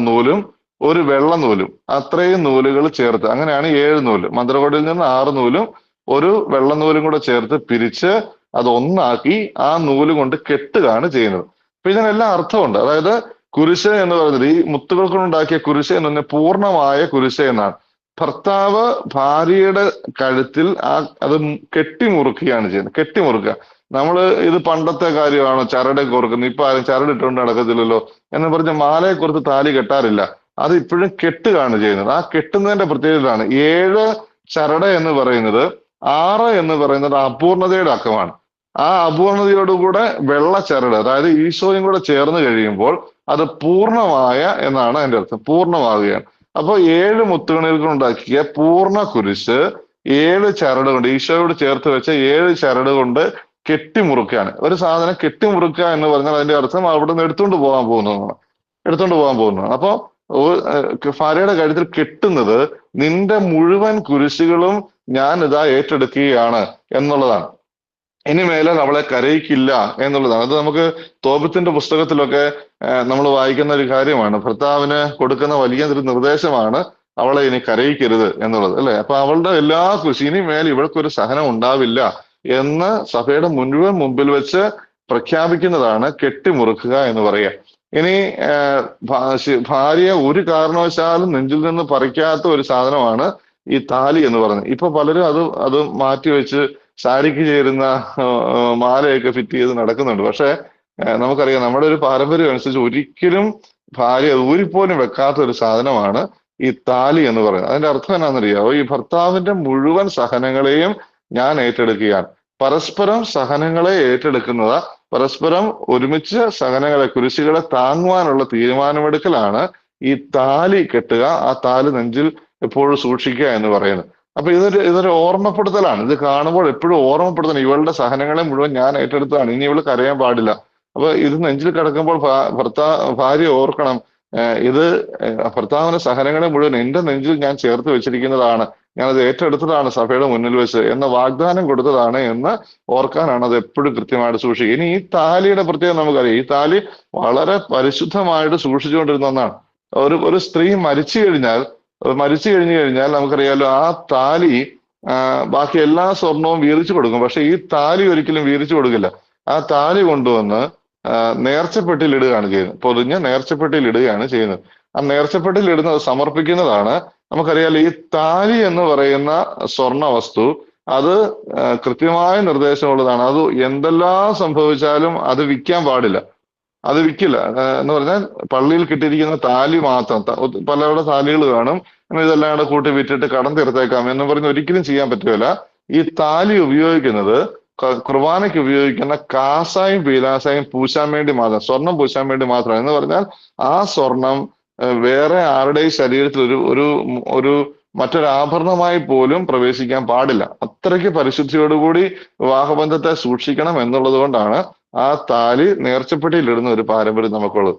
നൂലും ഒരു വെള്ള നൂലും, അത്രയും നൂലുകൾ ചേർത്ത്, അങ്ങനെയാണ് 7 നൂല്. മന്ത്രകോടിയിൽ നിന്ന് 6 നൂലും ഒരു വെള്ള നൂലും കൂടെ ചേർത്ത് പിരിച്ച് അത് ഒന്നാക്കി ആ നൂല് കൊണ്ട് കെട്ടുകയാണ് ചെയ്യുന്നത്. അപ്പൊ ഇതിനെല്ലാം അർത്ഥമുണ്ട്. അതായത് കുരിശ് എന്ന് പറയുന്നത്, ഈ മുത്തുകൾ കൊണ്ടുണ്ടാക്കിയ കുരിശ് എന്ന് പറഞ്ഞാൽ പൂർണ്ണമായ കുരിശ് എന്നാണ്. ഭർത്താവ് ഭാര്യയുടെ കഴുത്തിൽ അത് കെട്ടിമുറുക്കുകയാണ് ചെയ്യുന്നത്. കെട്ടിമുറുക്കുക. നമ്മൾ ഇത് പണ്ടത്തെ കാര്യമാണോ ചരട് കോർക്കുന്നത്? ഇപ്പൊ ആരും ചരട് ഇട്ടുകൊണ്ട് നടക്കത്തില്ലല്ലോ എന്ന് പറഞ്ഞ് മാലയെ കുറിച്ച് താലി കെട്ടാറില്ല. അത് ഇപ്പോഴും കെട്ടുകയാണ് ചെയ്യുന്നത്. ആ കെട്ടുന്നതിന്റെ പ്രത്യേകതയാണ്. 7 ചരട് എന്ന് പറയുന്നത്, 6 എന്ന് പറയുന്നത് അപൂർണതയുടെ അക്കമാണ്. ആ അപൂർണതയോടുകൂടെ വെള്ള ചരട്, അതായത് ഈശോയും കൂടെ ചേർന്ന് കഴിയുമ്പോൾ അത് പൂർണ്ണമായ എന്നാണ് അതിന്റെ അർത്ഥം, പൂർണ്ണമാവുകയാണ്. അപ്പൊ 7 മുത്തുകണികൾ കൊണ്ടുണ്ടാക്കിയ പൂർണ്ണ കുരിശ് 7 ചരട് കൊണ്ട്, ഈശോയോട് ചേർത്ത് വെച്ച 7 ചരട് കൊണ്ട് കെട്ടിമുറുക്കുകയാണ്. ഒരു സാധനം കെട്ടിമുറുക്കുക എന്ന് പറഞ്ഞാൽ അതിന്റെ അർത്ഥം അവിടെ നിന്ന് എടുത്തുകൊണ്ട് പോകാൻ പോകുന്നതാണ്. അപ്പൊ ഭാര്യയുടെ കഴുത്തിൽ കെട്ടുന്നത്, നിന്റെ മുഴുവൻ കുരിശുകളും ഞാൻ ഇതാ ഏറ്റെടുക്കുകയാണ് എന്നുള്ളതാണ്. ഇനി മേലെ അവളെ കരയിക്കില്ല എന്നുള്ളതാണ്. അത് നമുക്ക് തോബിത്തിന്റെ പുസ്തകത്തിലൊക്കെ നമ്മൾ വായിക്കുന്ന ഒരു കാര്യമാണ്. ഭർത്താവിന് കൊടുക്കുന്ന വലിയ ഒരു നിർദ്ദേശമാണ് അവളെ ഇനി കരയിക്കരുത് എന്നുള്ളത്, അല്ലെ? അപ്പൊ അവളുടെ എല്ലാ കുരിശ്, ഇനി മേൽ ഇവൾക്കൊരു സഹനം ഉണ്ടാവില്ല എന്ന് സഭയുടെ മുഴുവൻ മുമ്പിൽ വെച്ച് പ്രഖ്യാപിക്കുന്നതാണ് കെട്ടിമുറുക്കുക എന്ന് പറയുക. ഇനി ഭാര്യ ഒരു കാരണവശാലും നെഞ്ചിൽ നിന്ന് പറിക്കാത്ത ഒരു സാധനമാണ് ഈ താലി എന്ന് പറയുന്നത്. ഇപ്പൊ പലരും അത് മാറ്റിവെച്ച് സാരിക്ക് ചേരുന്ന മാലയൊക്കെ ഫിറ്റ് ചെയ്ത് നടക്കുന്നുണ്ട്. പക്ഷെ നമുക്കറിയാം, നമ്മുടെ ഒരു പാരമ്പര്യം അനുസരിച്ച് ഒരിക്കലും ഭാര്യ ഊരിപ്പോലും വെക്കാത്ത ഒരു സാധനമാണ് ഈ താലി എന്ന് പറയുന്നത്. അതിന്റെ അർത്ഥം എന്നാണെന്നറിയാമോ? ഈ ഭർത്താവിന്റെ മുഴുവൻ സഹനങ്ങളെയും ഞാൻ ഏറ്റെടുക്കുകയാണ്. പരസ്പരം സഹനങ്ങളെ ഏറ്റെടുക്കുന്നത്, പരസ്പരം ഒരുമിച്ച് സഹനങ്ങളെ, കുരിശുകളെ താങ്ങുവാനുള്ള തീരുമാനമെടുക്കലാണ് ഈ താലി കെട്ടുക, ആ താലി നെഞ്ചിൽ എപ്പോഴും സൂക്ഷിക്കുക എന്ന് പറയുന്നത്. അപ്പൊ ഇതൊരു ഓർമ്മപ്പെടുത്തലാണ്. ഇത് കാണുമ്പോൾ എപ്പോഴും ഓർമ്മപ്പെടുത്തണം, ഇവളുടെ സഹനങ്ങളെ മുഴുവൻ ഞാൻ ഏറ്റെടുത്തതാണ്, ഇനി ഇവള് കരയാൻ പാടില്ല. അപ്പൊ ഇത് നെഞ്ചിൽ കിടക്കുമ്പോൾ ഭാര്യ ഓർക്കണം, ഇത് ഭർത്താവിന്റെ സഹനങ്ങളെ മുഴുവൻ എന്റെ നെഞ്ചിൽ ഞാൻ ചേർത്ത് വെച്ചിരിക്കുന്നതാണ്, ഞാനത് ഏറ്റെടുത്തതാണ് സഭയുടെ മുന്നിൽ വെച്ച് എന്ന വാഗ്ദാനം കൊടുത്തതാണ് എന്ന് ഓർക്കാനാണ് അത് എപ്പോഴും കൃത്യമായിട്ട് സൂക്ഷിക്കുക. ഇനി ഈ താലിയുടെ പ്രത്യേകം നമുക്കറിയാം. ഈ താലി വളരെ പരിശുദ്ധമായിട്ട് സൂക്ഷിച്ചുകൊണ്ടിരുന്ന ഒന്നാണ്. ഒരു സ്ത്രീ മരിച്ചു കഴിഞ്ഞാൽ നമുക്കറിയാലോ, ആ താലി ബാക്കി എല്ലാ സ്വർണവും വീതിച്ചു കൊടുക്കും. പക്ഷെ ഈ താലി ഒരിക്കലും വീതിച്ചു കൊടുക്കില്ല. ആ താലി കൊണ്ടുവന്ന് നേർച്ചപ്പെട്ടിയിൽ ഇടുകയാണ് ചെയ്യുന്നത്. പൊതിഞ്ഞ് നേർച്ചപ്പെട്ടിയിൽ ഇടുകയാണ് ചെയ്യുന്നത്. ആ നേർച്ചപ്പെട്ടിയിൽ ഇടുന്നത്, സമർപ്പിക്കുന്നതാണ്. നമുക്കറിയാലോ, ഈ താലി എന്ന് പറയുന്ന സ്വർണ്ണ വസ്തു അത് കൃത്യമായ നിർദ്ദേശമുള്ളതാണ്. അത് എന്തെല്ലാം സംഭവിച്ചാലും അത് വിൽക്കാൻ പാടില്ല. അത് വിൽക്കില്ല. എന്ന് പറഞ്ഞാൽ പള്ളിയിൽ കിട്ടിയിരിക്കുന്ന താലി മാത്രം, പലരുടെ താലികൾ കാണും, ഇതെല്ലാം കൂടെ കൂട്ടി വിറ്റിട്ട് കടം തീർത്തേക്കാം എന്ന് പറഞ്ഞ് ഒരിക്കലും ചെയ്യാൻ പറ്റുകയില്ല. ഈ താലി ഉപയോഗിക്കുന്നത് കുർബാനയ്ക്ക് ഉപയോഗിക്കുന്ന കാസായും പീലാസായും പൂശാൻ വേണ്ടി മാത്രം, സ്വർണം പൂശാൻ വേണ്ടി മാത്രം. എന്ന് പറഞ്ഞാൽ ആ സ്വർണം വേറെ ആരുടെയും ശരീരത്തിൽ ഒരു ഒരു ഒരു മറ്റൊരു ആഭരണമായി പോലും പ്രവേശിക്കാൻ പാടില്ല. അത്രയ്ക്ക് പരിശുദ്ധിയോടുകൂടി വിവാഹബന്ധത്തെ സൂക്ഷിക്കണം എന്നുള്ളത് കൊണ്ടാണ് ആ താലി നേർച്ചപ്പെട്ടിയിലിടുന്ന ഒരു പാരമ്പര്യം നമുക്കുള്ളത്.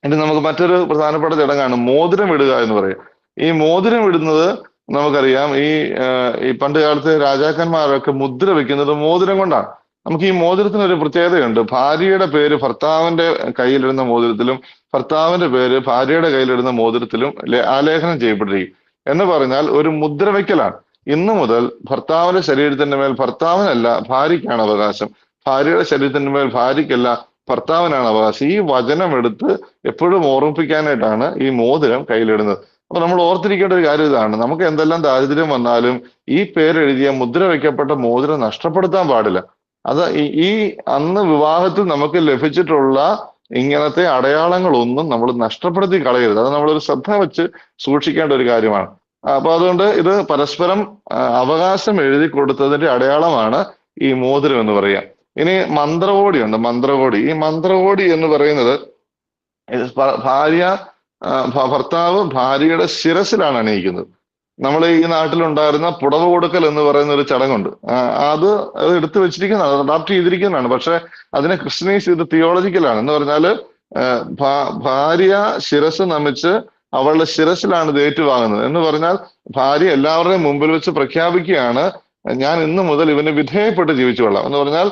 ഇനി നമുക്ക് മറ്റൊരു പ്രധാനപ്പെട്ട ചടങ്ങാണ് മോതിരം ഇടുക എന്ന് പറയും. ഈ മോതിരം ഇടുന്നത് നമുക്കറിയാം, ഈ പണ്ട് കാലത്ത് രാജാക്കന്മാരൊക്കെ മുദ്ര വെക്കുന്നത് മോതിരം കൊണ്ടാണ്. നമുക്ക് ഈ മോതിരത്തിന് ഒരു പ്രത്യേകതയുണ്ട്. ഭാര്യയുടെ പേര് ഭർത്താവിന്റെ കയ്യിലിടുന്ന മോതിരത്തിലും ഭർത്താവിന്റെ പേര് ഭാര്യയുടെ കയ്യിലിടുന്ന മോതിരത്തിലും ആലേഖനം ചെയ്യപ്പെട്ടിരിക്കും. എന്ന് പറഞ്ഞാൽ ഒരു മുദ്ര വയ്ക്കലാണ്. ഇന്നു മുതൽ ഭർത്താവിന്റെ ശരീരത്തിന്റെ മേൽ ഭർത്താവിനല്ല ഭാര്യയ്ക്കാണ് അവകാശം, ഭാര്യയുടെ ശരീരത്തിന്റെ മേൽ ഭാര്യയ്ക്കല്ല ഭർത്താവിനാണ് അവകാശം. ഈ വചനം എടുത്ത് എപ്പോഴും ഓർമ്മിപ്പിക്കാനായിട്ടാണ് ഈ മോതിരം കയ്യിലിടുന്നത്. അപ്പൊ നമ്മൾ ഓർത്തിരിക്കേണ്ട ഒരു കാര്യം ഇതാണ്: നമുക്ക് എന്തെല്ലാം ദാരിദ്ര്യം വന്നാലും ഈ പേരെഴുതിയ മുദ്ര വയ്ക്കപ്പെട്ട മോതിരം നഷ്ടപ്പെടുത്താൻ പാടില്ല. അത് ഈ അന്ന് വിവാഹത്തിൽ നമുക്ക് ലഭിച്ചിട്ടുള്ള ഇങ്ങനത്തെ അടയാളങ്ങളൊന്നും നമ്മൾ നഷ്ടപ്പെടുത്തി കളയരുത്. അത് നമ്മളൊരു ശ്രദ്ധ വെച്ച് സൂക്ഷിക്കേണ്ട ഒരു കാര്യമാണ്. അപ്പൊ അതുകൊണ്ട് ഇത് പരസ്പരം അവകാശം എഴുതി കൊടുത്തതിന്റെ അടയാളമാണ് ഈ മോതിരം എന്ന് പറയുക. ഇനി മന്ത്രകോടി ഉണ്ട്. മന്ത്രകോടി, ഈ മന്ത്രകോടി എന്ന് പറയുന്നത് ഭർത്താവ് ഭാര്യയുടെ ശിരസിലാണ് അണിയിക്കുന്നത്. നമ്മൾ ഈ നാട്ടിലുണ്ടായിരുന്ന പുടവ കൊടുക്കൽ എന്ന് പറയുന്ന ഒരു ചടങ്ങുണ്ട്. അത് എടുത്തു വെച്ചിരിക്കുന്നതാണ്, അഡാപ്റ്റ് ചെയ്തിരിക്കുന്നതാണ്. പക്ഷെ അതിനെ ക്രിസ്ത്യനൈസ് ചെയ്ത് തിയോളജിക്കലാണ്. എന്ന് പറഞ്ഞാല് ഭാര്യ ശിരസ് നമിച്ച് അവളുടെ ശിരസിലാണ് ഇത് ഏറ്റുവാങ്ങുന്നത്. എന്ന് പറഞ്ഞാൽ ഭാര്യ എല്ലാവരുടെയും മുമ്പിൽ വെച്ച് പ്രഖ്യാപിക്കുകയാണ്, ഞാൻ ഇന്നു മുതൽ ഇവന് വിധേയപ്പെട്ട് ജീവിച്ചുകൊള്ളാം. എന്ന് പറഞ്ഞാൽ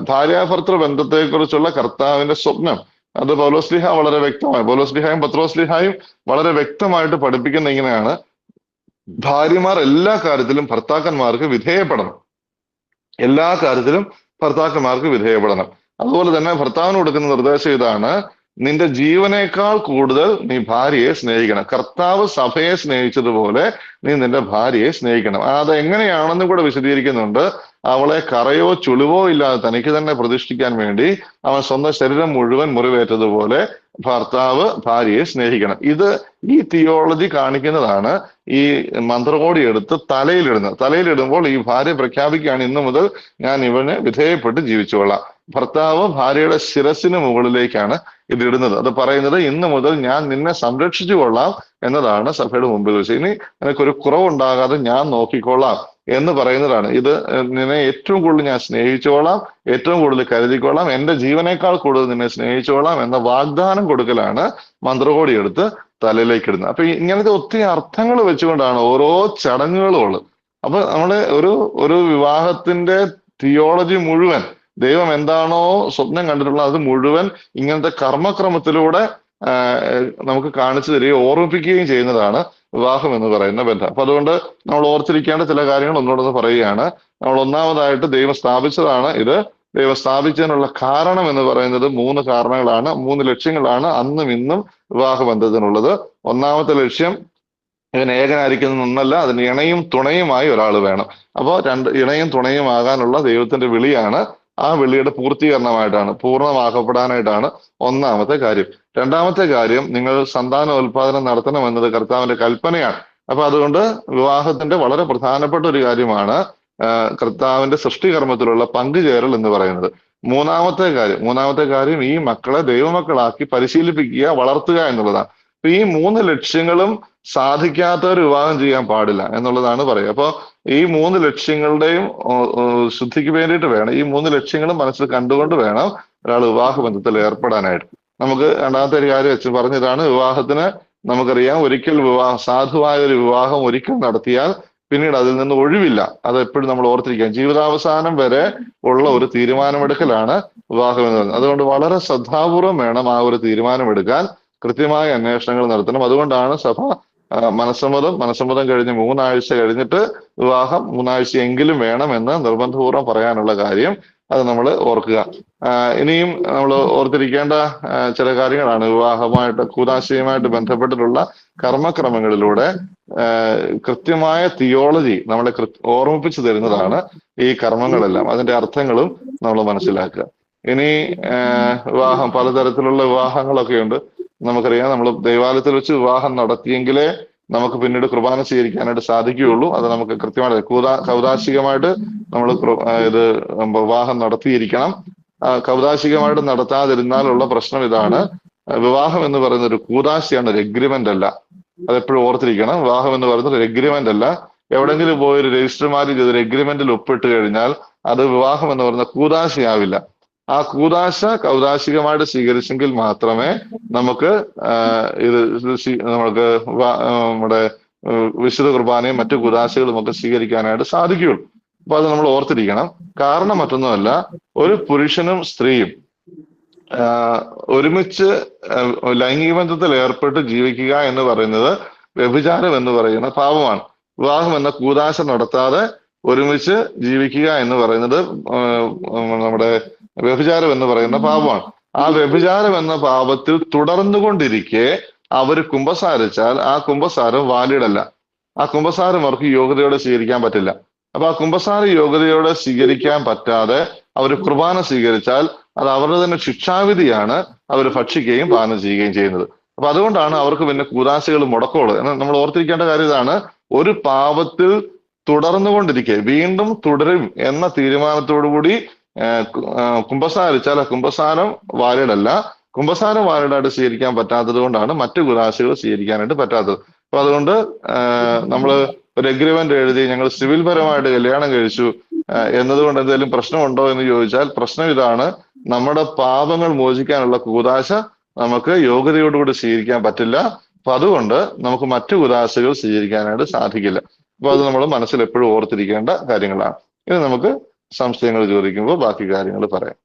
ഭാര്യാഭർത്തൃ ബന്ധത്തെക്കുറിച്ചുള്ള കർത്താവിന്റെ സ്വപ്നം അത് പൗലോസ്ലീഹ വളരെ വ്യക്തമായി, പൗലോസ്ലീഹായും പത്രോസ്ലീഹായും വളരെ വ്യക്തമായിട്ട് പഠിപ്പിക്കുന്ന ഇങ്ങനെയാണ്: ഭാര്യമാർ എല്ലാ കാര്യത്തിലും ഭർത്താക്കന്മാർക്ക് വിധേയപ്പെടണം. എല്ലാ കാര്യത്തിലും ഭർത്താക്കന്മാർക്ക് വിധേയപ്പെടണം. അതുപോലെ തന്നെ ഭർത്താവിന് കൊടുക്കുന്ന നിർദ്ദേശം ഇതാണ്: നിന്റെ ജീവനേക്കാൾ കൂടുതൽ നീ ഭാര്യയെ സ്നേഹിക്കണം. കർത്താവ് സഭയെ സ്നേഹിച്ചതുപോലെ നീ നിന്റെ ഭാര്യയെ സ്നേഹിക്കണം. അത് എങ്ങനെയാണെന്നും കൂടെ വിശദീകരിക്കുന്നുണ്ട്. അവളെ കറയോ ചുളിവോ ഇല്ലാതെ തനിക്ക് തന്നെ പ്രതിഷ്ഠിക്കാൻ വേണ്ടി അവൻ സ്വന്തം ശരീരം മുഴുവൻ മുറിവേറ്റതുപോലെ ഭർത്താവ് ഭാര്യയെ സ്നേഹിക്കണം. ഈ തിയോളജി കാണിക്കുന്നതാണ് ഈ മന്ത്രകോടി എടുത്ത് തലയിലിടുന്നത്. തലയിലിടുമ്പോൾ ഈ ഭാര്യ പ്രഖ്യാപിക്കുകയാണ്, ഇന്നു മുതൽ ഞാൻ ഇവന് വിധേയപ്പെട്ട് ജീവിച്ചുകൊള്ളാം. ഭർത്താവ് ഭാര്യയുടെ ശിരസിന് മുകളിലേക്കാണ് ഇതിടുന്നത്. അത് പറയുന്നത്, ഇന്നു മുതൽ ഞാൻ നിന്നെ സംരക്ഷിച്ചു കൊള്ളാം എന്നതാണ് സഭയുടെ മുമ്പിൽ വെച്ച്. ഇനി നിനക്കൊരു കുറവുണ്ടാകാതെ ഞാൻ നോക്കിക്കൊള്ളാം എന്ന് പറയുന്നതാണ്. ഇത് നിന്നെ ഏറ്റവും കൂടുതൽ ഞാൻ സ്നേഹിച്ചോളാം, ഏറ്റവും കൂടുതൽ കരുതിക്കൊള്ളാം, എന്റെ ജീവനേക്കാൾ കൂടുതൽ നിന്നെ സ്നേഹിച്ചോളാം എന്ന വാഗ്ദാനം കൊടുക്കലാണ് മന്ത്രകോടി എടുത്ത് തലയിലേക്ക് ഇടുന്നത്. അപ്പൊ ഇങ്ങനത്തെ ഒത്തിരി അർത്ഥങ്ങൾ വെച്ചുകൊണ്ടാണ് ഓരോ ചടങ്ങുകളും ഉള്ളത്. അപ്പൊ നമ്മള് ഒരു വിവാഹത്തിന്റെ തിയോളജി മുഴുവൻ, ദൈവം എന്താണോ സ്വപ്നം കണ്ടിട്ടുള്ളത് അത് മുഴുവൻ ഇങ്ങനത്തെ കർമ്മക്രമത്തിലൂടെ നമുക്ക് കാണിച്ചു തരികയും ഓർമ്മിപ്പിക്കുകയും ചെയ്യുന്നതാണ് വിവാഹം എന്ന് പറയുന്ന ബന്ധം. അപ്പൊ അതുകൊണ്ട് നമ്മൾ ഓർത്തിരിക്കേണ്ട ചില കാര്യങ്ങൾ ഒന്നുകൂടെ പറയുകയാണ്. നമ്മൾ ഒന്നാമതായിട്ട് ദൈവം സ്ഥാപിച്ചതാണ് ഇത്. ദൈവം സ്ഥാപിച്ചതിനുള്ള കാരണം എന്ന് പറയുന്നത് 3 കാരണങ്ങളാണ്, 3 ലക്ഷ്യങ്ങളാണ് അന്നും ഇന്നും വിവാഹബന്ധത്തിനുള്ളത്. ഒന്നാമത്തെ ലക്ഷ്യം, ഇവൻ ഏകനായിരിക്കുന്ന ഒന്നല്ല, അതിന് ഇണയും തുണയുമായി ഒരാൾ വേണം. അപ്പോൾ ഇണയും തുണയും ആകാനുള്ള ദൈവത്തിന്റെ വിളിയാണ്. ആ വിളിയുടെ പൂർത്തീകരണമായിട്ടാണ്, പൂർണ്ണമാക്കപ്പെടാനായിട്ടാണ് ഒന്നാമത്തെ കാര്യം. രണ്ടാമത്തെ കാര്യം, നിങ്ങൾ സന്താനോൽപാദനം നടത്തണം എന്നത് കർത്താവിന്റെ കൽപ്പനയാണ്. അപ്പൊ അതുകൊണ്ട് വിവാഹത്തിന്റെ വളരെ പ്രധാനപ്പെട്ട ഒരു കാര്യമാണ് കർത്താവിന്റെ സൃഷ്ടികർമ്മത്തിലുള്ള പങ്കുചേരൽ എന്ന് പറയുന്നത്. മൂന്നാമത്തെ കാര്യം ഈ മക്കളെ ദൈവമക്കളാക്കി പരിശീലിപ്പിക്കുക, വളർത്തുക എന്നുള്ളതാണ്. അപ്പൊ ഈ 3 ലക്ഷ്യങ്ങളും സാധിക്കാത്തവർ വിവാഹം ചെയ്യാൻ പാടില്ല എന്നുള്ളതാണ് പറയുക. അപ്പൊ ഈ 3 ലക്ഷ്യങ്ങളുടെയും ശുദ്ധിക്ക് വേണ്ടിയിട്ട് വേണം, ഈ 3 ലക്ഷ്യങ്ങളും മനസ്സിൽ കണ്ടുകൊണ്ട് വേണം ഒരാൾ വിവാഹ ബന്ധത്തിൽ ഏർപ്പെടാനായിട്ട്. നമുക്ക് രണ്ടാമത്തെ ഒരു കാര്യം വെച്ച് പറഞ്ഞതാണ്, വിവാഹത്തിന് നമുക്കറിയാം, ഒരിക്കൽ സാധുവായ ഒരു വിവാഹം ഒരിക്കൽ നടത്തിയാൽ പിന്നീട് അതിൽ നിന്ന് ഒഴിവില്ല. അത് എപ്പോഴും നമ്മൾ ഓർത്തിരിക്കാം. ജീവിതാവസാനം വരെ ഉള്ള ഒരു തീരുമാനമെടുക്കലാണ് വിവാഹം എന്ന് പറയുന്നത്. അതുകൊണ്ട് വളരെ ശ്രദ്ധാപൂർവം വേണം ആ ഒരു തീരുമാനമെടുക്കാൻ. കൃത്യമായ അന്വേഷണങ്ങൾ നടത്തണം. അതുകൊണ്ടാണ് സഭ മനസ്സമ്മതം കഴിഞ്ഞ് 3 ആഴ്ച കഴിഞ്ഞിട്ട് വിവാഹം 3 ആഴ്ച എങ്കിലും വേണമെന്ന് നിർബന്ധപൂർവ്വം പറയാനുള്ള കാര്യം. അത് നമ്മൾ ഓർക്കുക. ഇനിയും നമ്മൾ ഓർത്തിരിക്കേണ്ട ചില കാര്യങ്ങളാണ് വിവാഹമായിട്ട്, കൂദാശയുമായിട്ട് ബന്ധപ്പെട്ടിട്ടുള്ള കർമ്മക്രമങ്ങളിലൂടെ കൃത്യമായ തിയോളജി നമ്മളെ ഓർമ്മിപ്പിച്ചു തരുന്നതാണ് ഈ കർമ്മങ്ങളെല്ലാം. അതിന്റെ അർത്ഥങ്ങളും നമ്മൾ മനസ്സിലാക്കുക. ഇനി വിവാഹം, പലതരത്തിലുള്ള വിവാഹങ്ങളൊക്കെ ഉണ്ട്. നമുക്കറിയാം, നമ്മൾ ദൈവാലയത്തിൽ വെച്ച് വിവാഹം നടത്തിയെങ്കിലേ നമുക്ക് പിന്നീട് കുർബാന സ്വീകരിക്കാനായിട്ട് സാധിക്കുകയുള്ളൂ. അത് നമുക്ക് കൃത്യമായിട്ട് കൗതാശികമായിട്ട് നമ്മൾ ഇത് വിവാഹം നടത്തിയിരിക്കണം. കൗതാശികമായിട്ട് നടത്താതിരുന്നാലുള്ള പ്രശ്നം ഇതാണ്. വിവാഹം എന്ന് പറയുന്ന ഒരു കൂതാശയാണ്, ഒരു എഗ്രിമെന്റ് അല്ല. അതെപ്പോഴും ഓർത്തിരിക്കണം. വിവാഹം എന്ന് പറയുന്നത് ഒരു എഗ്രിമെന്റ് അല്ല. എവിടെങ്കിലും പോയി ഒരു രജിസ്റ്റർ മാരേജ് ചെയ്ത് ഒരു എഗ്രിമെന്റിൽ ഒപ്പിട്ട് കഴിഞ്ഞാൽ അത് വിവാഹം എന്ന് പറയുന്ന കൂതാശയാവില്ല. ആ കൂതാശ കൗതാശികമായിട്ട് സ്വീകരിച്ചെങ്കിൽ മാത്രമേ നമുക്ക് നമുക്ക് നമ്മുടെ വിശുദ്ധ കുർബാനയും മറ്റു കൂതാശകളും ഒക്കെ സ്വീകരിക്കാനായിട്ട് സാധിക്കുകയുള്ളൂ. അപ്പൊ അത് നമ്മൾ ഓർത്തിരിക്കണം. കാരണം മറ്റൊന്നുമല്ല, ഒരു പുരുഷനും സ്ത്രീയും ഒരുമിച്ച് ലൈംഗിക ബന്ധത്തിൽ ഏർപ്പെട്ട് ജീവിക്കുക എന്ന് പറയുന്നത് വ്യഭിചാരം എന്ന് പറയുന്ന പാപമാണ്. വിവാഹം എന്ന കൂതാശ നടത്താതെ ഒരുമിച്ച് ജീവിക്കുക എന്ന് പറയുന്നത് നമ്മുടെ വ്യഭിചാരം എന്ന് പറയുന്ന പാപമാണ്. ആ വ്യഭിചാരം എന്ന പാപത്തിൽ തുടർന്നുകൊണ്ടിരിക്കെ അവര് കുമ്പസാരിച്ചാൽ ആ കുമ്പസാരം വാലിഡ് അല്ല. ആ കുമ്പസാരം അവർക്ക് യോഗ്യതയോടെ സ്വീകരിക്കാൻ പറ്റില്ല. അപ്പൊ ആ കുമ്പസാര യോഗ്യതയോടെ സ്വീകരിക്കാൻ പറ്റാതെ അവർ കുർബാന സ്വീകരിച്ചാൽ അത് അവരുടെ തന്നെ ശിക്ഷാവിധിയാണ്. അവർ ഭക്ഷിക്കുകയും പാനം ചെയ്യുകയും ചെയ്യുന്നത്. അപ്പൊ അതുകൊണ്ടാണ് അവർക്ക് പിന്നെ കൂതാശകൾ മുടക്കമുള്ളത്. എന്നാൽ നമ്മൾ ഓർത്തിരിക്കേണ്ട കാര്യം ഇതാണ്: ഒരു പാപത്തിൽ തുടർന്നുകൊണ്ടിരിക്കെ വീണ്ടും തുടരും എന്ന തീരുമാനത്തോടുകൂടി കുമ്പസാരിച്ചാൽ ആ കുമ്പസാരം വാലിഡ് അല്ല. കുമ്പസാരം വാലിഡായിട്ട് സ്വീകരിക്കാൻ പറ്റാത്തത് കൊണ്ടാണ് മറ്റു കൂതാശകൾ സ്വീകരിക്കാനായിട്ട് പറ്റാത്തത്. അപ്പൊ അതുകൊണ്ട് നമ്മള് ഒരു എഗ്രിമെന്റ് എഴുതി ഞങ്ങൾ സിവിൽ പരമായിട്ട് കല്യാണം കഴിച്ചു എന്നതുകൊണ്ട് എന്തെങ്കിലും പ്രശ്നമുണ്ടോ എന്ന് ചോദിച്ചാൽ പ്രശ്നം ഇതാണ്: നമ്മുടെ പാപങ്ങൾ മോചിക്കാനുള്ള കൂതാശ നമുക്ക് യോഗ്യതയോടുകൂടി സ്വീകരിക്കാൻ പറ്റില്ല. അപ്പൊ അതുകൊണ്ട് നമുക്ക് മറ്റു കൂതാശകൾ സ്വീകരിക്കാനായിട്ട് സാധിക്കില്ല. അപ്പൊ അത് നമ്മൾ മനസ്സിൽ എപ്പോഴും ഓർത്തിരിക്കേണ്ട കാര്യങ്ങളാണ്. ഇനി നമുക്ക് സംശയങ്ങൾ ചോദിക്കുമ്പോൾ ബാക്കി കാര്യങ്ങൾ പറയാം.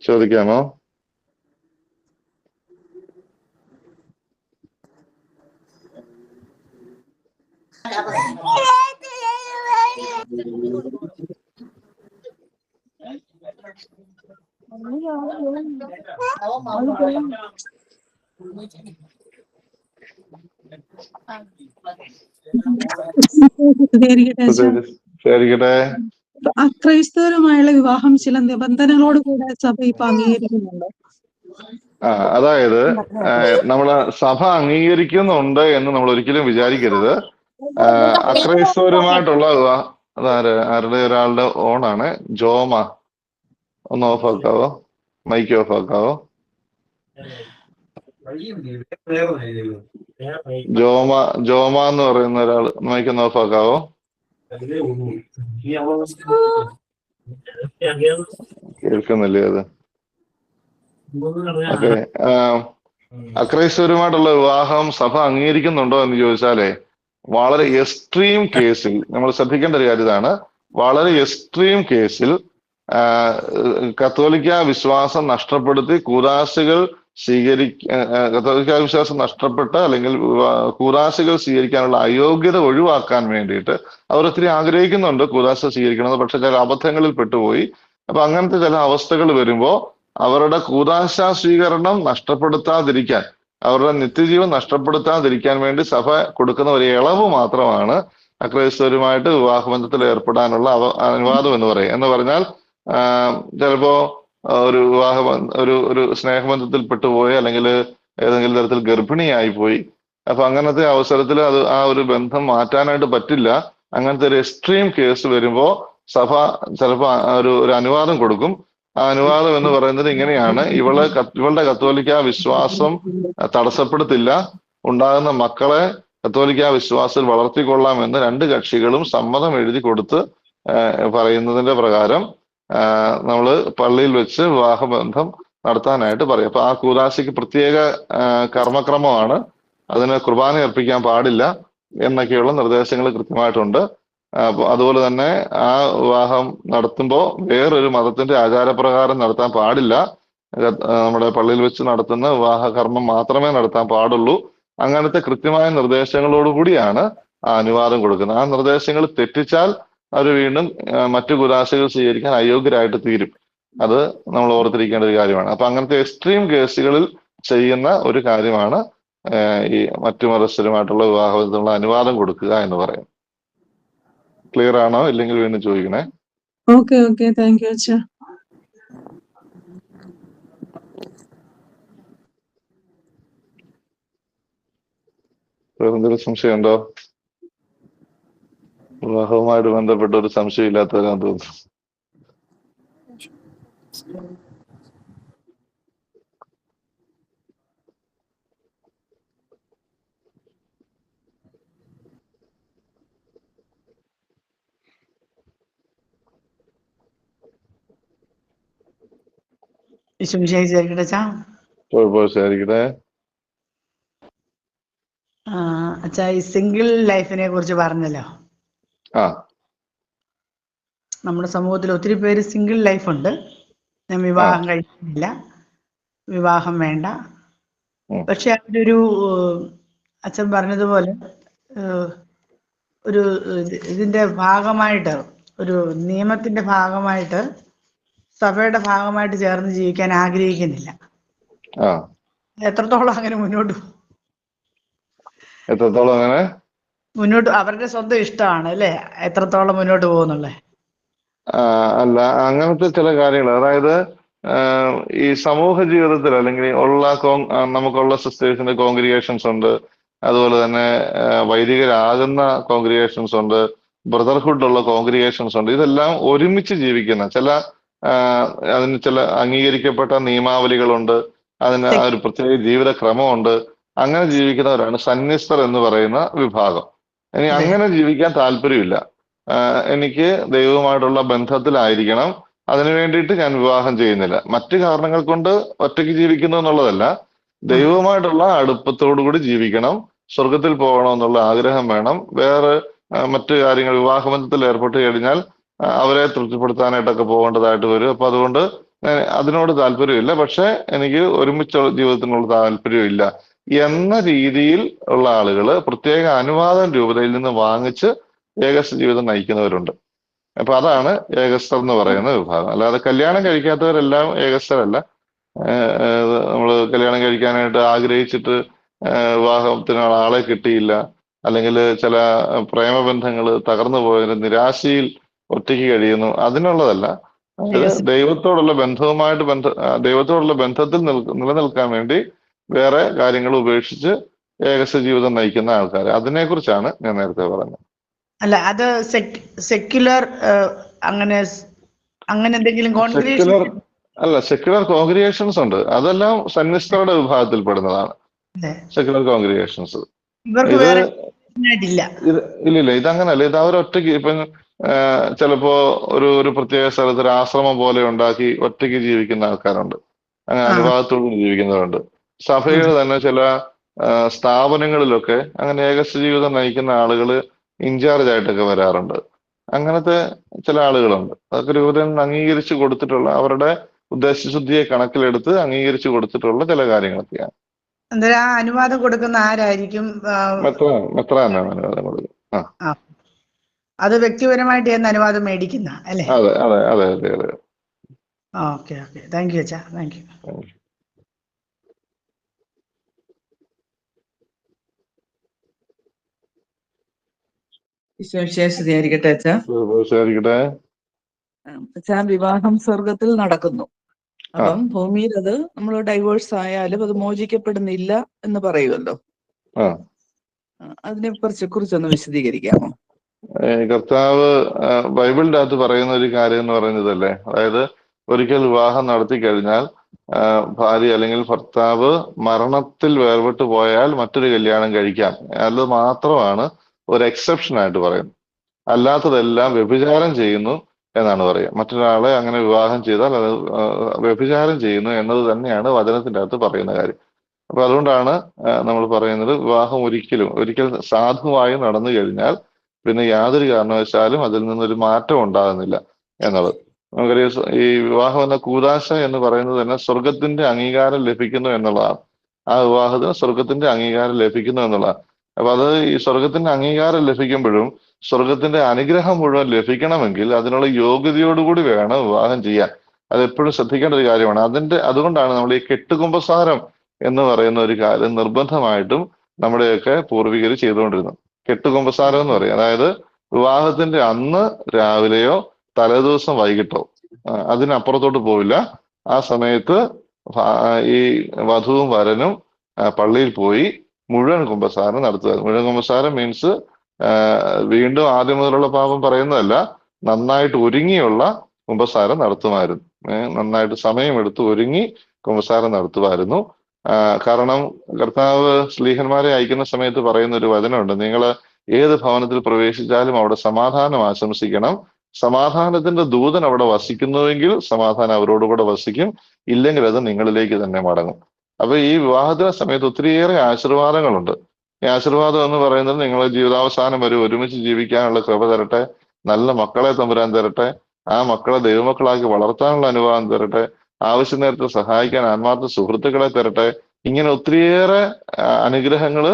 ചോദിക്കാമോ? ശരിക്കട്ടെ. അക്രൈസ്തവരുമായുള്ള വിവാഹം ചില നിബന്ധനകളോട് കൂടെ സഭ ഇപ്പൊ അംഗീകരിക്കുന്നുണ്ടോ? അതായത് നമ്മള് സഭ അംഗീകരിക്കുന്നുണ്ട് എന്ന് നമ്മൾ ഒരിക്കലും വിചാരിക്കരുത്. അക്രൈസ്തവരുമായിട്ടുള്ള ആരുടെ ഒരാളുടെ ഓണാണ്. ജോമ, ഒന്ന് ഓഫ് ആക്കാവോ? മൈക്ക് ഓഫ് ആക്കാവോ? ജോമ എന്ന് പറയുന്ന ഒരാൾ മൈക്ക് ഒന്ന് ഓഫ് ആക്കാവോ? കേൾക്കുന്നില്ലേ അത്? ഓക്കെ. അക്രൈസ്തവരുമായിട്ടുള്ള വിവാഹം സഭ അംഗീകരിക്കുന്നുണ്ടോ എന്ന് ചോദിച്ചാലേ, വളരെ എക്സ്ട്രീം കേസിൽ നമ്മൾ ശ്രദ്ധിക്കേണ്ട ഒരു കാര്യം ഇതാണ്. വളരെ എക്സ്ട്രീം കേസിൽ കത്തോലിക്ക വിശ്വാസം നഷ്ടപ്പെടുത്തി കൂദാശകൾ കത്തോലിക്ക വിശ്വാസം നഷ്ടപ്പെട്ട അല്ലെങ്കിൽ കൂദാശകൾ സ്വീകരിക്കാനുള്ള അയോഗ്യത ഒഴിവാക്കാൻ വേണ്ടിയിട്ട് അവർ ഒത്തിരി ആഗ്രഹിക്കുന്നുണ്ട് കൂദാശ സ്വീകരിക്കണമെന്ന്. പക്ഷെ ചില അബദ്ധങ്ങളിൽ പെട്ടുപോയി. അപ്പൊ അങ്ങനത്തെ ചില അവസ്ഥകൾ വരുമ്പോ അവരുടെ കൂദാശ സ്വീകരണം നഷ്ടപ്പെടുത്താതിരിക്കാൻ, അവരുടെ നിത്യജീവൻ നഷ്ടപ്പെടുത്താതിരിക്കാൻ വേണ്ടി സഭ കൊടുക്കുന്ന ഒരു ഇളവ് മാത്രമാണ് അക്രൈസ്തവരുമായിട്ട് വിവാഹബന്ധത്തിൽ ഏർപ്പെടാനുള്ള അനുവാദം എന്ന് പറയും. എന്ന് പറഞ്ഞാൽ ചിലപ്പോ ഒരു ഒരു സ്നേഹബന്ധത്തിൽ പെട്ടുപോയി അല്ലെങ്കിൽ ഏതെങ്കിലും തരത്തിൽ ഗർഭിണിയായി പോയി. അപ്പൊ അങ്ങനത്തെ അവസരത്തിൽ ആ ഒരു ബന്ധം മാറ്റാനായിട്ട് പറ്റില്ല. അങ്ങനത്തെ ഒരു എക്സ്ട്രീം കേസ് വരുമ്പോ സഭ ചിലപ്പോ ഒരു അനുവാദം കൊടുക്കും. ആ അനുവാദം എന്ന് പറയുന്നത് ഇങ്ങനെയാണ്: ഇവളുടെ കത്തോലിക്ക വിശ്വാസം തടസ്സപ്പെടുത്തില്ല, ഉണ്ടാകുന്ന മക്കളെ കത്തോലിക്ക വിശ്വാസത്തിൽ വളർത്തിക്കൊള്ളാമെന്ന് രണ്ട് കക്ഷികളും സമ്മതം എഴുതി കൊടുത്ത് പറയുന്നതിന്റെ പ്രകാരം നമ്മള് പള്ളിയിൽ വെച്ച് വിവാഹബന്ധം നടത്താനായിട്ട് പറയും. അപ്പൊ ആ കൂദാശയ്ക്ക് പ്രത്യേക കർമ്മക്രമമാണ്. അതിന് കുർബാന അർപ്പിക്കാൻ പാടില്ല എന്നൊക്കെയുള്ള നിർദ്ദേശങ്ങൾ കൃത്യമായിട്ടുണ്ട്. അതുപോലെ തന്നെ ആ വിവാഹം നടത്തുമ്പോൾ വേറൊരു മതത്തിന്റെ ആചാരപ്രകാരം നടത്താൻ പാടില്ല. നമ്മുടെ പള്ളിയിൽ വെച്ച് നടത്തുന്ന വിവാഹ കർമ്മം മാത്രമേ നടത്താൻ പാടുള്ളൂ. അങ്ങനത്തെ കൃത്യമായ നിർദ്ദേശങ്ങളോടുകൂടിയാണ് ആ അനുവാദം കൊടുക്കുന്നത്. ആ നിർദ്ദേശങ്ങൾ തെറ്റിച്ചാൽ അവർ വീണ്ടും മറ്റു കൂദാശകൾ സ്വീകരിക്കാൻ അയോഗ്യരായിട്ട് തീരും. അത് നമ്മൾ ഓർത്തിരിക്കേണ്ട ഒരു കാര്യമാണ്. അപ്പൊ അങ്ങനത്തെ എക്സ്ട്രീം കേസുകളിൽ ചെയ്യുന്ന ഒരു കാര്യമാണ് ഈ മറ്റു മതസ്ഥരുമായിട്ടുള്ള വിവാഹത്തിനുള്ള അനുവാദം കൊടുക്കുക എന്ന് പറയും. ക്ലിയർ ആണോ? ഇല്ലെങ്കിൽ വീണ്ടും ചോദിക്കണേ. ഓക്കെ താങ്ക് യു അച്ഛാ. വേറെന്തെങ്കിലും സംശയം ഉണ്ടോ? വിവാഹവുമായിട്ട് ബന്ധപ്പെട്ട ഒരു സംശയം ഇല്ലാത്തവരാന്ന് തോന്നുന്നു. കുഴപ്പമില്ലായിരിക്കട്ടെ. അച്ഛാ, ഈ സിംഗിൾ ലൈഫിനെ കുറിച്ച് പറഞ്ഞല്ലോ. ആ, നമ്മുടെ സമൂഹത്തിൽ ഒത്തിരി പേര് സിംഗിൾ ലൈഫ് ഉണ്ട്. ഞാൻ വിവാഹം കഴിക്കുന്നില്ല, വിവാഹം വേണ്ട. പക്ഷെ അവരൊരു അച്ഛൻ പറഞ്ഞതുപോലെ ഒരു ഇതിന്റെ ഭാഗമായിട്ട്, ഒരു നിയമത്തിന്റെ ഭാഗമായിട്ട്, സഭയുടെ ഭാഗമായിട്ട് ചേർന്ന് ജീവിക്കാൻ ആഗ്രഹിക്കുന്നില്ല. എത്രത്തോളം അങ്ങനെ എത്രത്തോളം അങ്ങനെ മുന്നോട്ട് അവരുടെ സ്വന്തം ഇഷ്ടമാണ് അല്ലേ, എത്രത്തോളം മുന്നോട്ട് പോകുന്നുള്ളേ? അല്ല, അങ്ങനത്തെ ചില കാര്യങ്ങൾ, അതായത് ഈ സമൂഹ ജീവിതത്തിൽ അല്ലെങ്കിൽ നമുക്കുള്ള സിസ്റ്റേഴ്സിന്റെ കോൺഗ്രിഗേഷൻസ് ഉണ്ട്, അതുപോലെ തന്നെ വൈദികരാകുന്ന കോൺഗ്രിഗേഷൻസ് ഉണ്ട്, ബ്രദർഹുഡ് ഉള്ള കോൺഗ്രിഗേഷൻസ് ഉണ്ട്. ഇതെല്ലാം ഒരുമിച്ച് ജീവിക്കുന്ന അതിന് ചില അംഗീകരിക്കപ്പെട്ട നിയമാവലികളുണ്ട്, അതിന് ഒരു പ്രത്യേക ജീവിത ക്രമമുണ്ട്. അങ്ങനെ ജീവിക്കുന്നവരാണ് സന്യസ്തർ എന്ന് പറയുന്ന വിഭാഗം. ഇനി അങ്ങനെ ജീവിക്കാൻ താല്പര്യമില്ല, എനിക്ക് ദൈവവുമായിട്ടുള്ള ബന്ധത്തിലായിരിക്കണം, അതിനു വേണ്ടിയിട്ട് ഞാൻ വിവാഹം ചെയ്യുന്നില്ല. മറ്റു കാരണങ്ങൾ കൊണ്ട് ഒറ്റയ്ക്ക് ജീവിക്കുന്നു എന്നുള്ളതല്ല, ദൈവവുമായിട്ടുള്ള അടുപ്പത്തോടുകൂടി ജീവിക്കണം, സ്വർഗത്തിൽ പോകണമെന്നുള്ള ആഗ്രഹം വേണം. വേറെ മറ്റു കാര്യങ്ങൾ, വിവാഹബന്ധത്തിൽ ഏർപ്പെട്ട് കഴിഞ്ഞാൽ അവരെ തൃപ്തിപ്പെടുത്താനായിട്ടൊക്കെ പോകേണ്ടതായിട്ട് വരും. അപ്പൊ അതുകൊണ്ട് അതിനോട് താല്പര്യമില്ല, പക്ഷെ എനിക്ക് ഒരുമിച്ചുള്ള ജീവിതത്തിനുള്ള താല്പര്യമില്ല എന്ന രീതിയിൽ ഉള്ള ആളുകള് പ്രത്യേക അനുവാദം രൂപതയിൽ നിന്ന് വാങ്ങിച്ച് ഏകസ്ഥ ജീവിതം നയിക്കുന്നവരുണ്ട്. അപ്പൊ അതാണ് ഏകസ്ഥർ എന്ന് പറയുന്ന വിഭാഗം. അല്ലാതെ കല്യാണം കഴിക്കാത്തവരെല്ലാം ഏകസ്ഥരല്ല. നമ്മള് കല്യാണം കഴിക്കാനായിട്ട് ആഗ്രഹിച്ചിട്ട് വിവാഹത്തിന് ആളെ കിട്ടിയില്ല, അല്ലെങ്കിൽ ചില പ്രേമബന്ധങ്ങൾ തകർന്നു പോയതിന്റെ നിരാശയിൽ ഒറ്റയ്ക്ക് കഴിയുന്നു, അതിനുള്ളതല്ല. അതായത് ദൈവത്തോടുള്ള ബന്ധത്തിൽ നിലനിൽക്കാൻ വേണ്ടി വേറെ കാര്യങ്ങൾ ഉപേക്ഷിച്ച് ഏകസ്ഥ ജീവിതം നയിക്കുന്ന ആൾക്കാർ, അതിനെക്കുറിച്ചാണ് ഞാൻ നേരത്തെ പറഞ്ഞത്. അല്ല, അത് സെക്യുലർ അങ്ങനെ എന്തെങ്കിലും സെക്യുലർ കോൺഗ്രിഗേഷൻസ് ഉണ്ട്, അതെല്ലാം സന്യസ്തരുടെ വിഭാഗത്തിൽ പെടുന്നതാണ് സെക്യുലർ കോൺഗ്രിഗേഷൻസ്. ഇല്ല, ഇതങ്ങനല്ല. ഇത് അവരൊറ്റയ്ക്ക് ഇപ്പം ചിലപ്പോ ഒരു പ്രത്യേക സ്ഥലത്ത് ഒരു ആശ്രമം പോലെ ഉണ്ടാക്കി ഒറ്റയ്ക്ക് ജീവിക്കുന്ന ആൾക്കാരുണ്ട്, അങ്ങനെ അനുവാദത്തോടുകൂടി ജീവിക്കുന്നവരുണ്ട്. സഭയുടെ തന്നെ ചില സ്ഥാപനങ്ങളിലൊക്കെ അങ്ങനെ ഏകസ്ഥ ജീവിതം നയിക്കുന്ന ആളുകൾ ഇൻചാർജ് ആയിട്ടൊക്കെ വരാറുണ്ട്. അങ്ങനത്തെ ചില ആളുകളുണ്ട്. അതൊക്കെ രൂപതയിൽ നിന്ന് അംഗീകരിച്ചു കൊടുത്തിട്ടുള്ള, അവരുടെ ഉദ്ദേശശുദ്ധിയെ കണക്കിലെടുത്ത് അംഗീകരിച്ചു കൊടുത്തിട്ടുള്ള ചില കാര്യങ്ങളൊക്കെയാണ്. അനുവാദം കൊടുക്കുന്ന ആരായിരിക്കും? മെത്രാനാണ് അനുവാദം കൊടുക്കുന്നത്. അത് വ്യക്തിപരമായിട്ട് അനുവാദം മേടിക്കുന്ന അല്ലേ? അതെ. ഓക്കെ, താങ്ക് യു അച്ഛാ, താങ്ക് യു. അച്ഛാ, വിവാഹം സ്വർഗത്തിൽ നടക്കുന്നു. അപ്പം ഭൂമിയിൽ അത് നമ്മൾ ഡൈവേഴ്സ് ആയാലും അത് മോചിക്കപ്പെടുന്നില്ല എന്ന് പറയുമല്ലോ. അതിനെ കുറിച്ചൊന്ന് വിശദീകരിക്കാമോ? കർത്താവ് ബൈബിളിന്റെ അകത്ത് പറയുന്ന ഒരു കാര്യം എന്ന് പറയുന്നതല്ലേ, അതായത് ഒരിക്കൽ വിവാഹം നടത്തി കഴിഞ്ഞാൽ ഭാര്യ അല്ലെങ്കിൽ ഭർത്താവ് മരണത്തിൽ വേർപെട്ട് പോയാൽ മറ്റൊരു കല്യാണം കഴിക്കാം. അത് മാത്രമാണ് ഒരു എക്സെപ്ഷൻ ആയിട്ട് പറയുന്നത്. അല്ലാത്തതെല്ലാം വ്യഭിചാരം ചെയ്യുന്നു എന്നാണ് പറയുക. മറ്റൊരാളെ അങ്ങനെ വിവാഹം ചെയ്താൽ അത് വ്യഭിചാരം ചെയ്യുന്നു എന്നത് തന്നെയാണ് വചനത്തിന്റെ അകത്ത് പറയുന്ന കാര്യം. അപ്പൊ അതുകൊണ്ടാണ് നമ്മൾ പറയുന്നത്, വിവാഹം ഒരിക്കൽ സാധുവായി നടന്നു കഴിഞ്ഞാൽ പിന്നെ യാതൊരു കാരണവശാലും അതിൽ നിന്നൊരു മാറ്റം ഉണ്ടാകുന്നില്ല എന്നുള്ളത്. നമുക്കറിയാം, ഈ വിവാഹം എന്ന കൂദാശ എന്ന് പറയുന്നത് തന്നെ സ്വർഗത്തിന്റെ അംഗീകാരം ലഭിക്കുന്നു എന്നുള്ളതാണ്. ആ വിവാഹത്തിന് സ്വർഗത്തിന്റെ അംഗീകാരം ലഭിക്കുന്നു എന്നുള്ളതാണ്. അപ്പൊ അത് ഈ സ്വർഗത്തിന്റെ അംഗീകാരം ലഭിക്കുമ്പോഴും സ്വർഗത്തിന്റെ അനുഗ്രഹം മുഴുവൻ ലഭിക്കണമെങ്കിൽ അതിനുള്ള യോഗ്യതയോടുകൂടി വേണം വിവാഹം ചെയ്യാൻ. അതെപ്പോഴും ശ്രദ്ധിക്കേണ്ട ഒരു കാര്യമാണ്. അതുകൊണ്ടാണ് നമ്മൾ ഈ കെട്ടുകുമ്പസാരം എന്ന് പറയുന്ന ഒരു കാര്യം നിർബന്ധമായിട്ടും നമ്മുടെയൊക്കെ പൂർവികർ ചെയ്തുകൊണ്ടിരുന്നത്. കെട്ടുകുമ്പസാരം എന്ന് പറയും. അതായത് വിവാഹത്തിന്റെ അന്ന് രാവിലെയോ തലേദിവസം വൈകിട്ടോ അതിനപ്പുറത്തോട്ട് പോവില്ല. ആ സമയത്ത് ഈ വധുവും വരനും പള്ളിയിൽ പോയി മുഴുവൻ കുമ്പസാരം നടത്തുക. മുഴുവൻ കുമ്പസാരം മീൻസ് വീണ്ടും ആദ്യം മുതലുള്ള പാപം പറയുന്നതല്ല, നന്നായിട്ട് ഒരുങ്ങിയുള്ള കുമ്പസാരം നടത്തുമായിരുന്നു. നന്നായിട്ട് സമയമെടുത്ത് ഒരുങ്ങി കുമ്പസാരം നടത്തുമായിരുന്നു. കാരണം കർത്താവ് സ്ലീഹന്മാരെ അയക്കുന്ന സമയത്ത് പറയുന്ന ഒരു വചനമുണ്ട്, നിങ്ങൾ ഏത് ഭവനത്തിൽ പ്രവേശിച്ചാലും അവിടെ സമാധാനം ആശംസിക്കണം. സമാധാനത്തിന്റെ ദൂതൻ അവിടെ വസിക്കുന്നുവെങ്കിൽ സമാധാനം അവരോടുകൂടെ വസിക്കും, ഇല്ലെങ്കിൽ അത് നിങ്ങളിലേക്ക് തന്നെ മടങ്ങും. അപ്പൊ ഈ വിവാഹത്തിന്റെ സമയത്ത് ഒത്തിരിയേറെ ആശീർവാദങ്ങളുണ്ട്. ഈ ആശീർവാദം എന്ന് പറയുന്നത് നിങ്ങളെ ജീവിതാവസാനം വരെ ഒരുമിച്ച് ജീവിക്കാനുള്ള കൃപ തരട്ടെ, നല്ല മക്കളെ തമ്പുരാൻ തരട്ടെ, ആ മക്കളെ ദൈവമക്കളാക്കി വളർത്താനുള്ള അനുവാദം തരട്ടെ, ആവശ്യ നേരത്തെ സഹായിക്കാൻ ആത്മാർത്ഥ സുഹൃത്തുക്കളെ തരട്ടെ. ഇങ്ങനെ ഒത്തിരിയേറെ അനുഗ്രഹങ്ങള്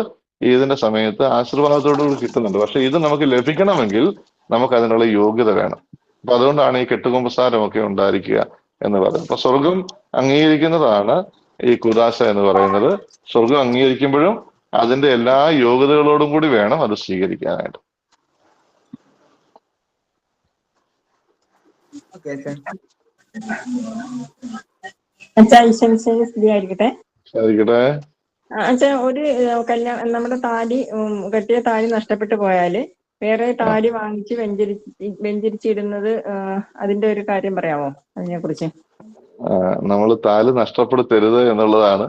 ഇതിന്റെ സമയത്ത് ആശീർവാദത്തോടുകൂടി കിട്ടുന്നുണ്ട്. പക്ഷെ ഇത് നമുക്ക് ലഭിക്കണമെങ്കിൽ നമുക്ക് അതിനുള്ള യോഗ്യത വേണം. അപ്പൊ അതുകൊണ്ടാണ് ഈ കെട്ടുകുമ്പസാരമൊക്കെ ഉണ്ടായിരിക്കുക എന്ന് പറയുന്നത്. അപ്പൊ സ്വർഗം അംഗീകരിക്കുന്നതാണ് ഈ കുദാശ എന്ന് പറയുന്നത്. സ്വർഗം അംഗീകരിക്കുമ്പോഴും അതിന്റെ എല്ലാ യോഗ്യതകളോടും കൂടി വേണം അത് സ്വീകരിക്കാനായിട്ട്. ആയിരിക്കട്ടെ. അച്ഛാ, ഒരു കല്യാണം നമ്മുടെ താലി കെട്ടിയ താലി നഷ്ടപ്പെട്ടു പോയാല് വേറെ താലി വാങ്ങിച്ച് വെഞ്ചരിച്ചിടുന്നത്, അതിന്റെ ഒരു കാര്യം പറയാമോ അതിനെ കുറിച്ച്? നമ്മൾ താലി നഷ്ടപ്പെടുത്തരുത് എന്നുള്ളതാണ്.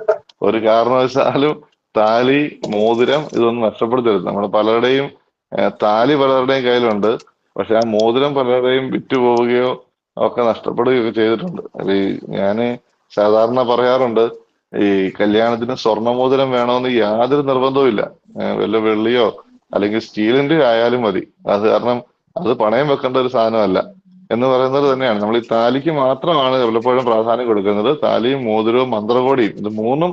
ഒരു കാരണവശാലും താലി, മോതിരം ഇതൊന്നും നഷ്ടപ്പെടുത്തരുത്. നമ്മൾ പലരുടെയും താലി പലരുടെയും കയ്യിലുണ്ട്, പക്ഷെ ആ മോതിരം പലരുടെയും വിറ്റുപോവുകയോ ഒക്കെ നഷ്ടപ്പെടുകയൊക്കെ ചെയ്തിട്ടുണ്ട്. ഈ ഞാന് സാധാരണ പറയാറുണ്ട്, ഈ കല്യാണത്തിന് സ്വർണ്ണമോതിരം വേണമെന്ന് യാതൊരു നിർബന്ധവും ഇല്ല. വല്ല വെള്ളിയോ അല്ലെങ്കിൽ സ്റ്റീലിന്റെ ആയാലും മതി. അത് കാരണം അത് പണയം വെക്കേണ്ട ഒരു സാധനമല്ല എന്ന് പറയുന്നത് തന്നെയാണ്. നമ്മൾ ഈ താലിക്ക് മാത്രമാണ് പലപ്പോഴും പ്രാധാന്യം കൊടുക്കുന്നത്. താലിയും മോതിരവും മന്ത്രകോടിയും ഇത് മൂന്നും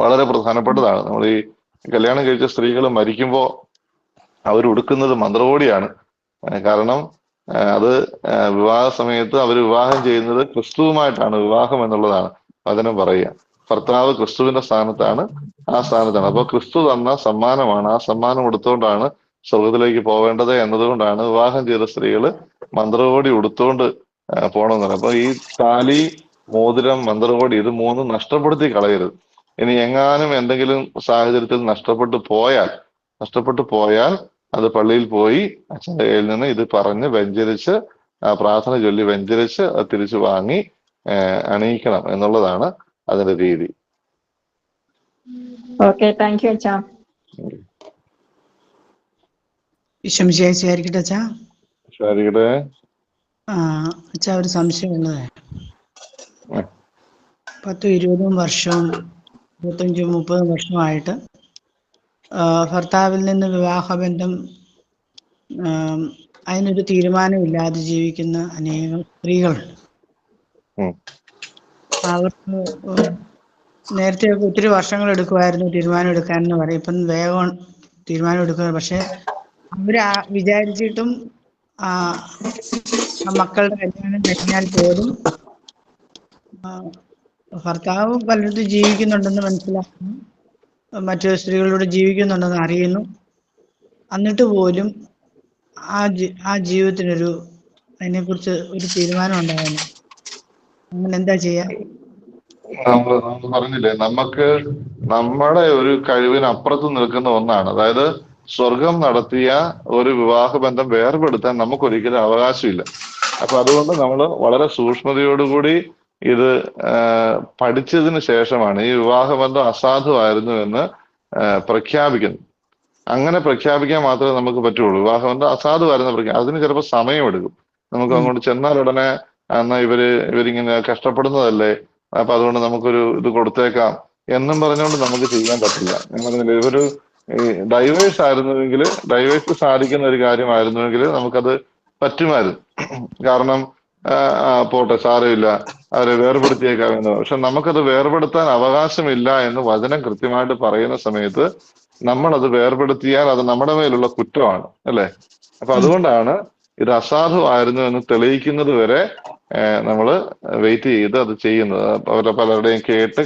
വളരെ പ്രധാനപ്പെട്ടതാണ്. നമ്മൾ ഈ കല്യാണം കഴിച്ച സ്ത്രീകൾ മരിക്കുമ്പോൾ അവർ ഉടുക്കുന്നത് മന്ത്രകോടിയാണ്. കാരണം അത് വിവാഹ സമയത്ത് അവർ വിവാഹം ചെയ്യുന്നത് ക്രിസ്തുവുമായിട്ടാണ്. വിവാഹം എന്നുള്ളതാണ് വചനം പറയുക. ഭർത്താവ് ക്രിസ്തുവിന്റെ സ്ഥാനത്താണ്, ആ സ്ഥാനത്താണ്. അപ്പൊ ക്രിസ്തു തന്ന സമ്മാനമാണ്. ആ സമ്മാനം ഉടുത്തുകൊണ്ടാണ് സ്വർഗത്തിലേക്ക് പോവേണ്ടത് എന്നതുകൊണ്ടാണ് വിവാഹം ചെയ്ത സ്ത്രീകൾ മന്ത്രകോടി ഉടുത്തുകൊണ്ട് പോകണമെന്ന് പറയുന്നത്. അപ്പൊ ഈ താലി, മോതിരം, മന്ത്രകോടി ഇത് മൂന്നും നഷ്ടപ്പെടുത്തി കളയരുത്. ഇനി എങ്ങാനും എന്തെങ്കിലും സാഹചര്യത്തിൽ നഷ്ടപ്പെട്ടു പോയാൽ അത് പള്ളിയിൽ പോയി അച്ഛൻ്റെ കയ്യിൽ നിന്ന് ഇത് പറഞ്ഞ് വെഞ്ചരിച്ച് പ്രാർത്ഥന ചൊല്ലി വെഞ്ചരിച്ച് അത് തിരിച്ചു വാങ്ങി അണിയിക്കണം എന്നുള്ളതാണ് അതിന്റെ രീതി. ഓക്കെ, താങ്ക് യു അച്ഛാ. വിഷമിച്ചായിരിക്കട്ടെ അച്ഛാ. അച്ഛാ, ഒരു സംശയമുള്ളത്, 10-20 വർഷവും 25-30 വർഷമായിട്ട് ഭർത്താവിൽ നിന്ന് വിവാഹബന്ധം അതിനൊരു തീരുമാനമില്ലാതെ ജീവിക്കുന്ന അനേകം സ്ത്രീകളുണ്ട്. അവർക്ക് നേരത്തെ ഒത്തിരി വർഷങ്ങൾ എടുക്കുമായിരുന്നു തീരുമാനം എടുക്കാനെന്ന് പറയും. ഇപ്പം വേഗം തീരുമാനം എടുക്കുക. പക്ഷെ അവർ വിചാരിച്ചിട്ടും മക്കളുടെ കല്യാണം കഴിഞ്ഞാൽ പോലും ഭർത്താവ് പലയിടത്തും ജീവിക്കുന്നുണ്ടെന്ന് മനസ്സിലാക്കുന്നു, മറ്റു സ്ത്രീകളോട് ജീവിക്കുന്നുണ്ടെന്ന് അറിയുന്നു. എന്നിട്ട് പോലും ആ ജീവിതത്തിനൊരു അതിനെക്കുറിച്ച് ഒരു തീരുമാനം ഉണ്ടാകുന്നു. അങ്ങനെ എന്താ ചെയ്യാ? നമ്മൾ പറഞ്ഞില്ലേ, നമുക്ക് നമ്മുടെ ഒരു കഴിവിനപ്പുറത്ത് നിൽക്കുന്ന ഒന്നാണ്. അതായത് സ്വർഗം നടത്തിയ ഒരു വിവാഹ ബന്ധം വേർപെടുത്താൻ നമുക്കൊരിക്കലും അവകാശമില്ല. അപ്പൊ അതുകൊണ്ട് നമ്മൾ വളരെ സൂക്ഷ്മതയോടുകൂടി ഇത് പഠിച്ചതിന് ശേഷമാണ് ഈ വിവാഹബന്ധം അസാധുവായിരുന്നു എന്ന് പ്രഖ്യാപിക്കുന്നത്. അങ്ങനെ പ്രഖ്യാപിക്കാൻ മാത്രമേ നമുക്ക് പറ്റുള്ളൂ. വിവാഹബന്ധം അസാധുവായിരുന്നു അതിന് ചിലപ്പോൾ സമയമെടുക്കും. നമുക്ക് അങ്ങോട്ട് ചെന്നാൽ ഉടനെ എന്നാ ഇവരിങ്ങനെ കഷ്ടപ്പെടുന്നതല്ലേ, അപ്പൊ അതുകൊണ്ട് നമുക്കൊരു ഇത് കൊടുത്തേക്കാം എന്നും പറഞ്ഞുകൊണ്ട് നമുക്ക് ചെയ്യാൻ പറ്റില്ല. ഞാൻ പറഞ്ഞില്ലേ, ഇവര് ഡൈവേഴ്സ് ആയിരുന്നുവെങ്കിൽ, ഡൈവേഴ്സ് സാധിക്കുന്ന ഒരു കാര്യമായിരുന്നുവെങ്കിൽ നമുക്കത് പറ്റുമായിരുന്നു. കാരണം പോട്ടെ, സാരമില്ല, അവരെ വേർപെടുത്തിയേക്കാമെന്ന്. പക്ഷെ നമുക്കത് വേർപെടുത്താൻ അവകാശമില്ല എന്ന് വചനം കൃത്യമായിട്ട് പറയുന്ന സമയത്ത് നമ്മളത് വേർപെടുത്തിയാൽ അത് നമ്മുടെ മേലുള്ള കുറ്റമാണ്, അല്ലെ? അപ്പൊ അതുകൊണ്ടാണ് ഇത് അസാധുവായിരുന്നു എന്ന് തെളിയിക്കുന്നത് വരെ നമ്മൾ വെയിറ്റ് ചെയ്ത് അത് ചെയ്യുന്നത്. പലരുടെയും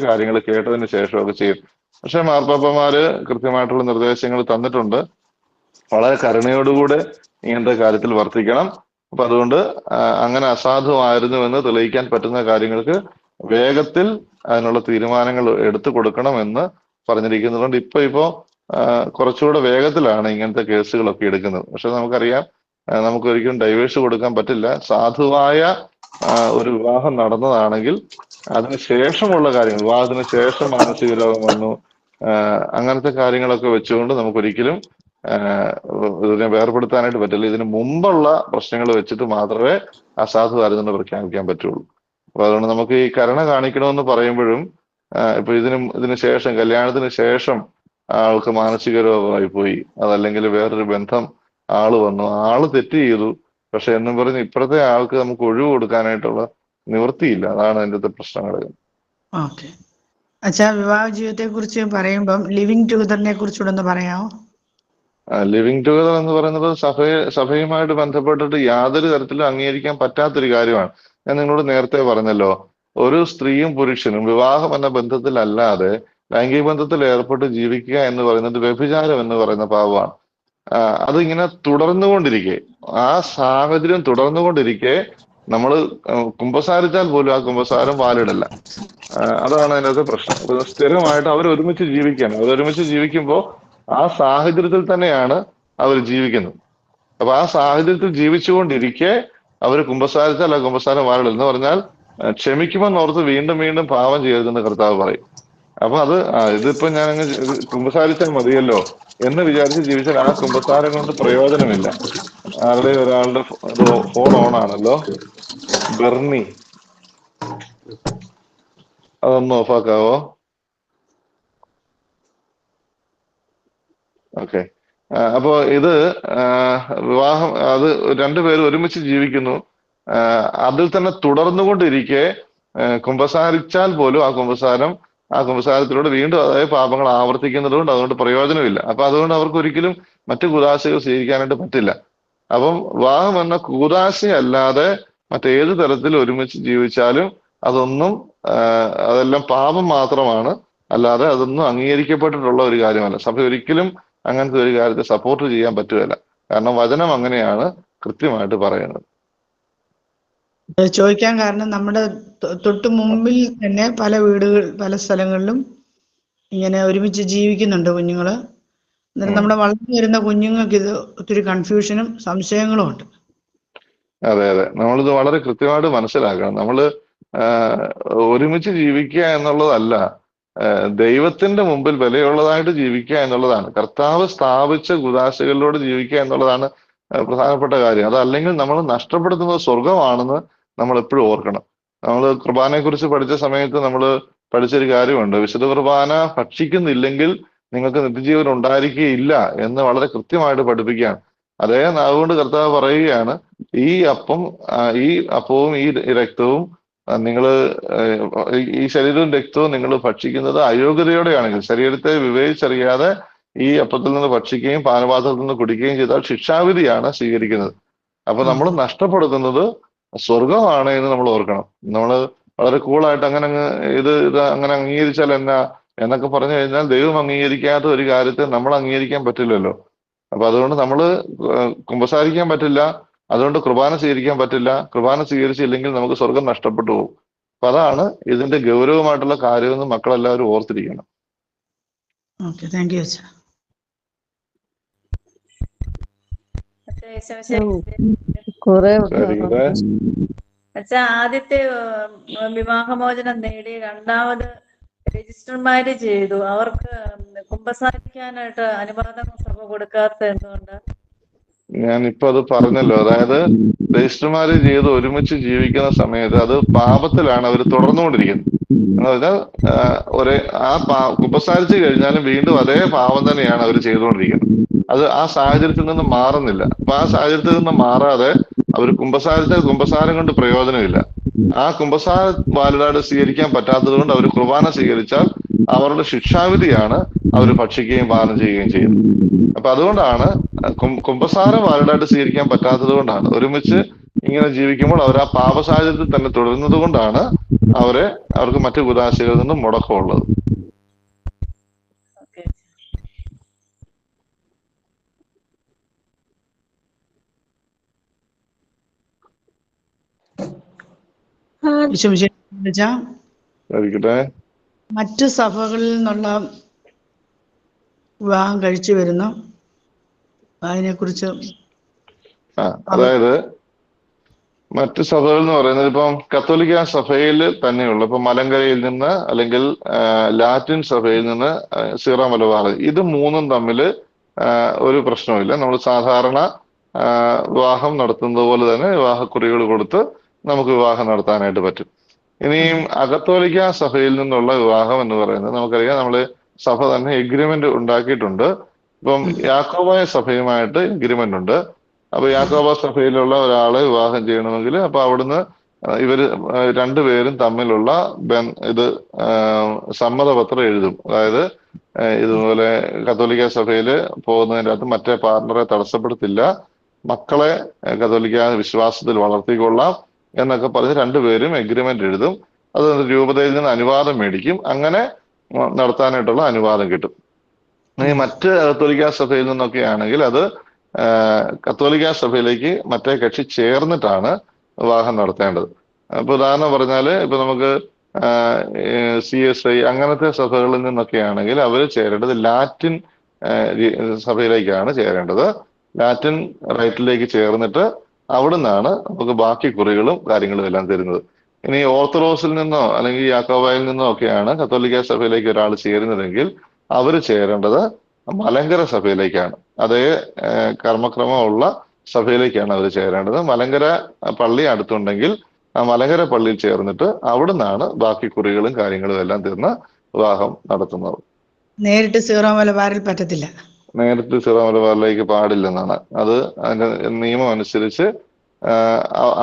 കാര്യങ്ങൾ കേട്ടതിന് ശേഷമൊക്കെ ചെയ്യും. പക്ഷെ മാർപ്പാപ്പമാര് കൃത്യമായിട്ടുള്ള നിർദ്ദേശങ്ങൾ തന്നിട്ടുണ്ട്. വളരെ കരുണയോടുകൂടെ ഇങ്ങനത്തെ കാര്യത്തിൽ വർത്തിക്കണം. അപ്പൊ അതുകൊണ്ട് അങ്ങനെ അസാധുവായിരുന്നുവെന്ന് തെളിയിക്കാൻ പറ്റുന്ന കാര്യങ്ങൾക്ക് വേഗത്തിൽ അതിനുള്ള തീരുമാനങ്ങൾ എടുത്തു കൊടുക്കണമെന്ന് പറഞ്ഞിരിക്കുന്നതുകൊണ്ട് ഇപ്പോ കുറച്ചുകൂടെ വേഗത്തിലാണ് ഇങ്ങനത്തെ കേസുകളൊക്കെ എടുക്കുന്നത്. പക്ഷെ നമുക്കറിയാം, നമുക്ക് ഒരിക്കലും ഡൈവേഴ്സ് കൊടുക്കാൻ പറ്റില്ല. സാധുവായ ഒരു വിവാഹം നടന്നതാണെങ്കിൽ അതിന് ശേഷമുള്ള കാര്യങ്ങൾ, വിവാഹത്തിന് ശേഷം മാനസിക രോഗം വന്നു, അങ്ങനത്തെ കാര്യങ്ങളൊക്കെ വെച്ചുകൊണ്ട് നമുക്കൊരിക്കലും ഇതിനെ വേർപെടുത്താനായിട്ട് പറ്റില്ല. ഇതിന് മുമ്പുള്ള പ്രശ്നങ്ങൾ വെച്ചിട്ട് മാത്രമേ അസാധുവായിരുന്നെന്ന് പ്രഖ്യാപിക്കാൻ പറ്റുള്ളൂ. അപ്പൊ അതുകൊണ്ട് നമുക്ക് ഈ കരുണ കാണിക്കണമെന്ന് പറയുമ്പോഴും ഇപ്പൊ ഇതിന് ശേഷം, കല്യാണത്തിന് ശേഷം ആൾക്ക് മാനസിക രോഗമായി പോയി, അതല്ലെങ്കിൽ വേറൊരു ബന്ധം ആള് വന്നു, ആള് തെറ്റ് ചെയ്തു, പക്ഷെ എന്നും പറഞ്ഞ് ഇപ്പഴത്തെ ആൾക്ക് നമുക്ക് ഒഴിവ് കൊടുക്കാനായിട്ടുള്ള നിവൃത്തിയില്ല. അതാണ് അതിൻ്റെ പ്രശ്നങ്ങൾ. ഓക്കെ അച്ഛാ, വിവാഹ ജീവിതത്തെ കുറിച്ച് പറയുമ്പം ലിവിങ് ടുഗദറിനെ കുറിച്ചുകൂടെ ഒന്ന് പറയാമോ? ലിവിങ് ടുഗദർ എന്ന് പറയുന്നത് സഭയുമായിട്ട് ബന്ധപ്പെട്ടിട്ട് യാതൊരു തരത്തിലും അംഗീകരിക്കാൻ പറ്റാത്തൊരു കാര്യമാണ്. ഞാൻ നിങ്ങളോട് നേരത്തെ പറഞ്ഞല്ലോ, ഒരു സ്ത്രീയും പുരുഷനും വിവാഹം എന്ന ബന്ധത്തിലല്ലാതെ ലൈംഗിക ബന്ധത്തിൽ ഏർപ്പെട്ട് ജീവിക്കുക എന്ന് പറയുന്നത് വ്യഭിചാരം എന്ന് പറയുന്ന പാപമാണ്. അതിങ്ങനെ തുടർന്നുകൊണ്ടിരിക്കെ, ആ സാഹചര്യം തുടർന്നുകൊണ്ടിരിക്കെ നമ്മൾ കുമ്പസാരിച്ചാൽ പോലും ആ കുമ്പസാരം വാലിടല്ല. അതാണ് അതിനകത്ത് പ്രശ്നം. സ്ഥിരമായിട്ട് അവർ ഒരുമിച്ച് ജീവിക്കുകയാണ്. അവരൊരുമിച്ച് ജീവിക്കുമ്പോൾ ആ സാഹചര്യത്തിൽ തന്നെയാണ് അവർ ജീവിക്കുന്നത്. അപ്പൊ ആ സാഹചര്യത്തിൽ ജീവിച്ചുകൊണ്ടിരിക്കെ അവർ കുമ്പസാരിച്ചാൽ ആ കുമ്പസാരം വാലിടൽ എന്ന് പറഞ്ഞാൽ ക്ഷമിക്കുമെന്നോർത്ത് വീണ്ടും വീണ്ടും പാപം ചെയ്യരുതെന്ന് കർത്താവ് പറയും. അപ്പൊ ഇതിപ്പോ ഞാൻ അങ്ങ് കുമ്പസാരിച്ചാൽ മതിയല്ലോ എന്ന് വിചാരിച്ച് ജീവിച്ചാൽ ആ കുമ്പസാരം കൊണ്ട് പ്രയോജനമില്ല. ആരുടെ ഒരാളുടെ ഫോൺ ഓൺ ആണല്ലോ, ബെർണി, അതൊന്ന് ഓഫാക്കാവോ? ഓക്കെ. അപ്പോ ഇത് വിവാഹം, അത് രണ്ടുപേരും ഒരുമിച്ച് ജീവിക്കുന്നു, അതിൽ തന്നെ തുടർന്നുകൊണ്ടിരിക്കെ കുമ്പസാരിച്ചാൽ പോലും ആ കുമ്പസാരത്തിലൂടെ വീണ്ടും അതായത് പാപങ്ങൾ ആവർത്തിക്കുന്നത് കൊണ്ട് അതുകൊണ്ട് പ്രയോജനമില്ല. അപ്പൊ അതുകൊണ്ട് അവർക്ക് ഒരിക്കലും മറ്റു കൂദാശകൾ സ്വീകരിക്കാനായിട്ട് പറ്റില്ല. അപ്പം വിവാഹം എന്ന കൂദാശയല്ലാതെ മറ്റേത് തരത്തിൽ ഒരുമിച്ച് ജീവിച്ചാലും അതെല്ലാം പാപം മാത്രമാണ്, അല്ലാതെ അതൊന്നും അംഗീകരിക്കപ്പെട്ടിട്ടുള്ള ഒരു കാര്യമല്ല. സഭ ഒരിക്കലും അങ്ങനത്തെ ഒരു കാര്യത്തെ സപ്പോർട്ട് ചെയ്യാൻ പറ്റുകയില്ല. കാരണം വചനം അങ്ങനെയാണ് കൃത്യമായിട്ട് പറയുന്നത്. ചോദിക്കാൻ കാരണം നമ്മുടെ തൊട്ട് മുമ്പിൽ തന്നെ പല പല സ്ഥലങ്ങളിലും ഇങ്ങനെ ഒരുമിച്ച് ജീവിക്കുന്നുണ്ട് കുഞ്ഞുങ്ങള്. എന്നിട്ട് നമ്മുടെ വളർന്നു വരുന്ന കുഞ്ഞുങ്ങൾക്ക് ഇത് ഒത്തിരി കൺഫ്യൂഷനും സംശയങ്ങളും ഉണ്ട്. അതെ, നമ്മളിത് വളരെ കൃത്യമായിട്ട് മനസ്സിലാക്കണം. നമ്മള് ഒരുമിച്ച് ജീവിക്കുക എന്നുള്ളതല്ല, ദൈവത്തിന്റെ മുമ്പിൽ വിലയുള്ളതായിട്ട് ജീവിക്കുക എന്നുള്ളതാണ്. കർത്താവ് സ്ഥാപിച്ച കൂദാശകളിലൂടെ ജീവിക്കുക എന്നുള്ളതാണ് പ്രധാനപ്പെട്ട കാര്യം. അതല്ലെങ്കിൽ നമ്മൾ നഷ്ടപ്പെടുത്തുന്നത് സ്വർഗമാണെന്ന് നമ്മൾ എപ്പോഴും ഓർക്കണം. നമ്മൾ കുർബാനയെ കുറിച്ച് പഠിച്ച സമയത്ത് നമ്മൾ പഠിച്ചൊരു കാര്യമുണ്ട്, വിശുദ്ധ കുർബാന ഭക്ഷിക്കുന്നില്ലെങ്കിൽ നിങ്ങൾക്ക് നിത്യജീവൻ ഉണ്ടായിരിക്കുകയില്ല എന്ന് വളരെ കൃത്യമായിട്ട് പഠിപ്പിക്കുകയാണ്. അതുകൊണ്ട് കർത്താവ് പറയുകയാണ്, ഈ അപ്പവും ഈ രക്തവും ഈ ശരീരവും രക്തവും നിങ്ങൾ ഭക്ഷിക്കുന്നത് അയോഗ്യതയോടെയാണെങ്കിൽ, ശരീരത്തെ വിവേചിച്ചറിയാതെ ഈ അപ്പത്തിൽ നിന്ന് ഭക്ഷിക്കുകയും പാനപാത്രത്തിൽ നിന്ന് കുടിക്കുകയും ചെയ്താൽ ശിക്ഷാവിധിയാണ് സ്വീകരിക്കുന്നത്. അപ്പൊ നമ്മൾ നഷ്ടപ്പെടുത്തുന്നത് സ്വർഗമാണ് എന്ന് നമ്മൾ ഓർക്കണം. നമ്മൾ വളരെ കൂളായിട്ട് ഇത് അങ്ങനെ അംഗീകരിച്ചാൽ എന്നൊക്കെ പറഞ്ഞു കഴിഞ്ഞാൽ ദൈവം അംഗീകരിക്കാത്ത ഒരു കാര്യത്തെ നമ്മൾ അംഗീകരിക്കാൻ പറ്റില്ലല്ലോ. അപ്പൊ അതുകൊണ്ട് നമ്മള് കുമ്പസാരിക്കാൻ പറ്റില്ല, അതുകൊണ്ട് കുർബാന സ്വീകരിക്കാൻ പറ്റില്ല. കുർബാന സ്വീകരിച്ചില്ലെങ്കിൽ നമുക്ക് സ്വർഗം നഷ്ടപ്പെട്ടു പോകും. അപ്പൊ അതാണ് ഇതിന്റെ ഗൗരവമായിട്ടുള്ള കാര്യമെന്ന് മക്കളെല്ലാവരും ഓർത്തിരിക്കണം. ആദ്യത്തെ വിവാഹമോചനം നേടി രണ്ടാമത് രജിസ്റ്റർ മാരേജ് ചെയ്തു, അവർക്ക് കുമ്പസാരിക്കാനായിട്ട് അനുവാദം സഭ കൊടുക്കാത്ത എന്തുകൊണ്ട്? ഞാനിപ്പോ അത് പറഞ്ഞല്ലോ, അതായത് രജിസ്റ്റർ മാരേജ് ചെയ്ത് ഒരുമിച്ച് ജീവിക്കുന്ന സമയത്ത് അത് പാപത്തിലാണ് അവർ തുടർന്നുകൊണ്ടിരിക്കുന്നത്. എന്ന് പറഞ്ഞാൽ കുമ്പസാരിച്ച് കഴിഞ്ഞാലും വീണ്ടും അതേ പാപം തന്നെയാണ് അവർ ചെയ്തുകൊണ്ടിരിക്കുന്നത്. അത് ആ സാഹചര്യത്തിൽ നിന്ന് മാറുന്നില്ല. അപ്പൊ ആ സാഹചര്യത്തിൽ നിന്ന് മാറാതെ അവർ കുമ്പസാരിച്ചാൽ കുമ്പസാരം കൊണ്ട് പ്രയോജനമില്ല. ആ കുമ്പസാര വാലിടാട് സ്വീകരിക്കാൻ പറ്റാത്തത് കൊണ്ട് അവർ കുർബാന സ്വീകരിച്ചാൽ അവരുടെ ശിക്ഷാവിധിയാണ് അവർ ഭക്ഷിക്കുകയും പാനം ചെയ്യുകയും ചെയ്യുന്നത്. അപ്പൊ അതുകൊണ്ടാണ് കുമ്പസാരം വാലിടായിട്ട് സ്വീകരിക്കാൻ പറ്റാത്തത് കൊണ്ടാണ്, ഒരുമിച്ച് ഇങ്ങനെ ജീവിക്കുമ്പോൾ അവർ ആ പാപ സാഹചര്യത്തിൽ തന്നെ തുടരുന്നത് കൊണ്ടാണ് അവർക്ക് മറ്റു കുദാശകളിൽ നിന്നും മുടക്കമുള്ളത്. വിശുമിശിഹാ ആയിരിക്കട്ടെ. മറ്റു സഭകളിൽ നിന്നുള്ള വിവാഹം കഴിച്ചു വരുന്നു, അതിനെക്കുറിച്ച് അതായത് മറ്റ് സഭകൾ എന്ന് പറയുന്നത് ഇപ്പം കത്തോലിക്ക സഭയിൽ തന്നെയുള്ള ഇപ്പൊ മലങ്കരയിൽ നിന്ന് അല്ലെങ്കിൽ ലാറ്റിൻ സഭയിൽ നിന്ന് സീറോ മലബാർ, ഇത് മൂന്നും തമ്മിൽ ഒരു പ്രശ്നവുമില്ല. നമ്മൾ സാധാരണ വിവാഹം നടത്തുന്നത് പോലെ തന്നെ വിവാഹക്കുറികൾ കൊടുത്ത് നമുക്ക് വിവാഹം നടത്താനായിട്ട് പറ്റും. ഇനിയും അകത്തോലിക്ക സഭയിൽ നിന്നുള്ള വിവാഹം എന്ന് പറയുന്നത് നമുക്കറിയാം, നമ്മള് സഭ തന്നെ എഗ്രിമെന്റ് ഉണ്ടാക്കിയിട്ടുണ്ട്. ഇപ്പം യാക്കോബായ സഭയുമായിട്ട് എഗ്രിമെന്റ് ഉണ്ട്. അപ്പൊ യാക്കോബ സഭയിലുള്ള ഒരാളെ വിവാഹം ചെയ്യണമെങ്കിൽ അപ്പൊ അവിടുന്ന് ഇവര് രണ്ടുപേരും തമ്മിലുള്ള ഇത് സമ്മതപത്രം എഴുതും. അതായത് ഇതുപോലെ കത്തോലിക്ക സഭയിൽ പോകുന്നതിൻ്റെ അകത്ത് മറ്റേ പാർട്ണറെ തടസ്സപ്പെടുത്തില്ല, മക്കളെ കത്തോലിക്ക വിശ്വാസത്തിൽ വളർത്തിക്കൊള്ളാം എന്നൊക്കെ പറഞ്ഞ് രണ്ടുപേരും എഗ്രിമെന്റ് എഴുതും. അത് രൂപതയിൽ നിന്ന് അനുവാദം മേടിക്കും. അങ്ങനെ നടത്താനായിട്ടുള്ള അനുവാദം കിട്ടും. മറ്റ് കത്തോലിക്ക സഭയിൽ നിന്നൊക്കെ ആണെങ്കിൽ അത് കത്തോലിക്ക സഭയിലേക്ക് മറ്റേ കക്ഷി ചേർന്നിട്ടാണ് വിവാഹം നടത്തേണ്ടത്. ഇപ്പൊ ഉദാഹരണം പറഞ്ഞാല് ഇപ്പൊ നമുക്ക് CSI അങ്ങനത്തെ സഭകളിൽ നിന്നൊക്കെ ആണെങ്കിൽ അവർ ചേരേണ്ടത് ലാറ്റിൻ സഭയിലേക്കാണ് ചേരേണ്ടത്. ലാറ്റിൻ റൈറ്റിലേക്ക് ചേർന്നിട്ട് അവിടുന്നാണ് നമുക്ക് ബാക്കി കുറികളും കാര്യങ്ങളും എല്ലാം തരുന്നത്. ഇനി ഓർത്തഡോക്സിൽ നിന്നോ അല്ലെങ്കിൽ യാക്കോബായിൽ നിന്നോ ഒക്കെയാണ് കത്തോലിക്ക സഭയിലേക്ക് ഒരാൾ ചേരുന്നതെങ്കിൽ അവർ ചേരേണ്ടത് മലങ്കര സഭയിലേക്കാണ്. അതേ കർമ്മക്രമമുള്ള സഭയിലേക്കാണ് അവർ ചേരേണ്ടത്. മലങ്കര പള്ളി അടുത്തുണ്ടെങ്കിൽ ആ മലങ്കര പള്ളിയിൽ ചേർന്നിട്ട് അവിടുന്നാണ് ബാക്കി കുറികളും കാര്യങ്ങളും എല്ലാം തീർന്ന് വിവാഹം നടത്തുന്നത്. നേരിട്ട് സീറോ മലബാറിൽ പറ്റത്തില്ല. നേരിട്ട് സീറോ മലബാറിലേക്ക് പാടില്ലെന്നാണ്. അത് അതിന്റെ നിയമം അനുസരിച്ച്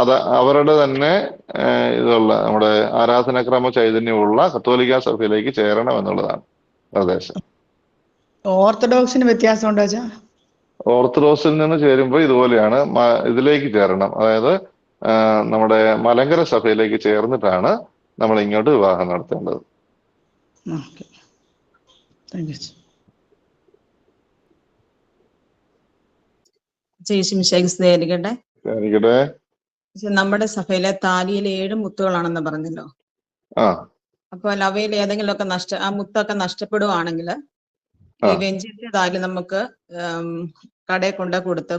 അത് അവരുടെ തന്നെ ഇതുള്ള നമ്മുടെ ആരാധനാക്രമ ചൈതന്യമുള്ള കത്തോലിക്ക സഭയിലേക്ക് ചേരണം എന്നുള്ളതാണ് നിർദ്ദേശം. ഓർത്തഡോക്സിന് വ്യത്യാസം ഉണ്ടോ വെച്ചാ? ഓർത്തഡോക്സിൽ നിന്ന് ചേരുമ്പോൾ ഇതുപോലെയാണ്, ഇതിലേക്ക് ചേരണം. അതായത് നമ്മുടെ മലങ്കര സഭയിലേക്ക് ചേർന്നിട്ടാണ് നമ്മൾ ഇങ്ങോട്ട് വിവാഹം നടത്തേണ്ടത്. ആയിരിക്കട്ടെ. നമ്മുടെ സഭയിലെ താലിയിൽ 7 മുത്തുകളാണെന്ന് പറഞ്ഞല്ലോ. അപ്പോൾ അവയിൽ ഏതെങ്കിലുമൊക്കെ ആ മുത്തൊക്കെ നഷ്ടപ്പെടുവാണെങ്കിൽ ഈ വെഞ്ചരിച്ച താലി നമുക്ക് കടയിൽ കൊണ്ട് കൊടുത്ത്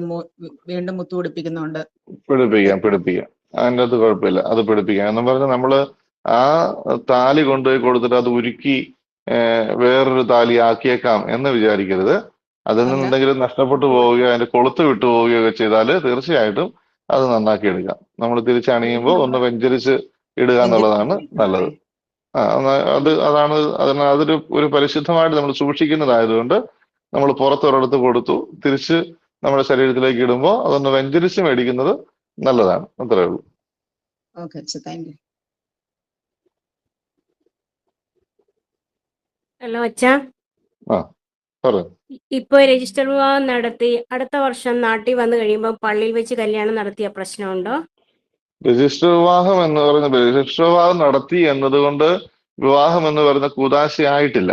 വീണ്ടും മുത്ത് പിടിപ്പിക്കുന്നുണ്ട്. പിടിപ്പിക്കാം. അതിൻ്റെ അകത്ത് കുഴപ്പമില്ല, അത് പിടിപ്പിക്കാം. എന്ന് പറഞ്ഞാൽ നമ്മള് ആ താലി കൊണ്ടുപോയി കൊടുത്തിട്ട് അത് ഉരുക്കി വേറൊരു താലി ആക്കിയേക്കാം എന്ന് വിചാരിക്കരുത്. അതിൽ നിന്ന് എന്തെങ്കിലും നഷ്ടപ്പെട്ടു പോവുകയോ അതിന്റെ കൊളുത്ത് വിട്ടു പോവുകയോ ഒക്കെ ചെയ്താല് തീർച്ചയായിട്ടും അത് നന്നാക്കി എടുക്കാം. നമ്മൾ തിരിച്ചണിയുമ്പോൾ ഒന്ന് വെഞ്ചരിച്ച് ഇടുക എന്നുള്ളതാണ് നല്ലത്. അതൊരു പരിശുദ്ധമായിട്ട് നമ്മൾ സൂക്ഷിക്കുന്നതായതുകൊണ്ട് നമ്മൾ പുറത്തൊരിടത്ത് കൊടുത്തു തിരിച്ച് നമ്മുടെ ശരീരത്തിലേക്ക് ഇടുമ്പോൾ അതൊന്ന് വെഞ്ചരിച്ച് മേടിക്കുന്നത് നല്ലതാണ്. അത്രേ ഉള്ളൂ. ഹലോ അച്ഛാ. ഇപ്പൊ രജിസ്റ്റർ വിവാഹം നടത്തി അടുത്ത വർഷം നാട്ടിൽ വന്നു കഴിയുമ്പോൾ പള്ളിയിൽ വെച്ച് കല്യാണം നടത്തിയ പ്രശ്നമുണ്ടോ? രജിസ്റ്റർ വിവാഹം എന്ന് പറയുന്നത് രജിസ്റ്റർ വിവാഹം നടത്തി എന്നതുകൊണ്ട് വിവാഹം എന്ന് പറയുന്ന കൂദാശയായിട്ടില്ല.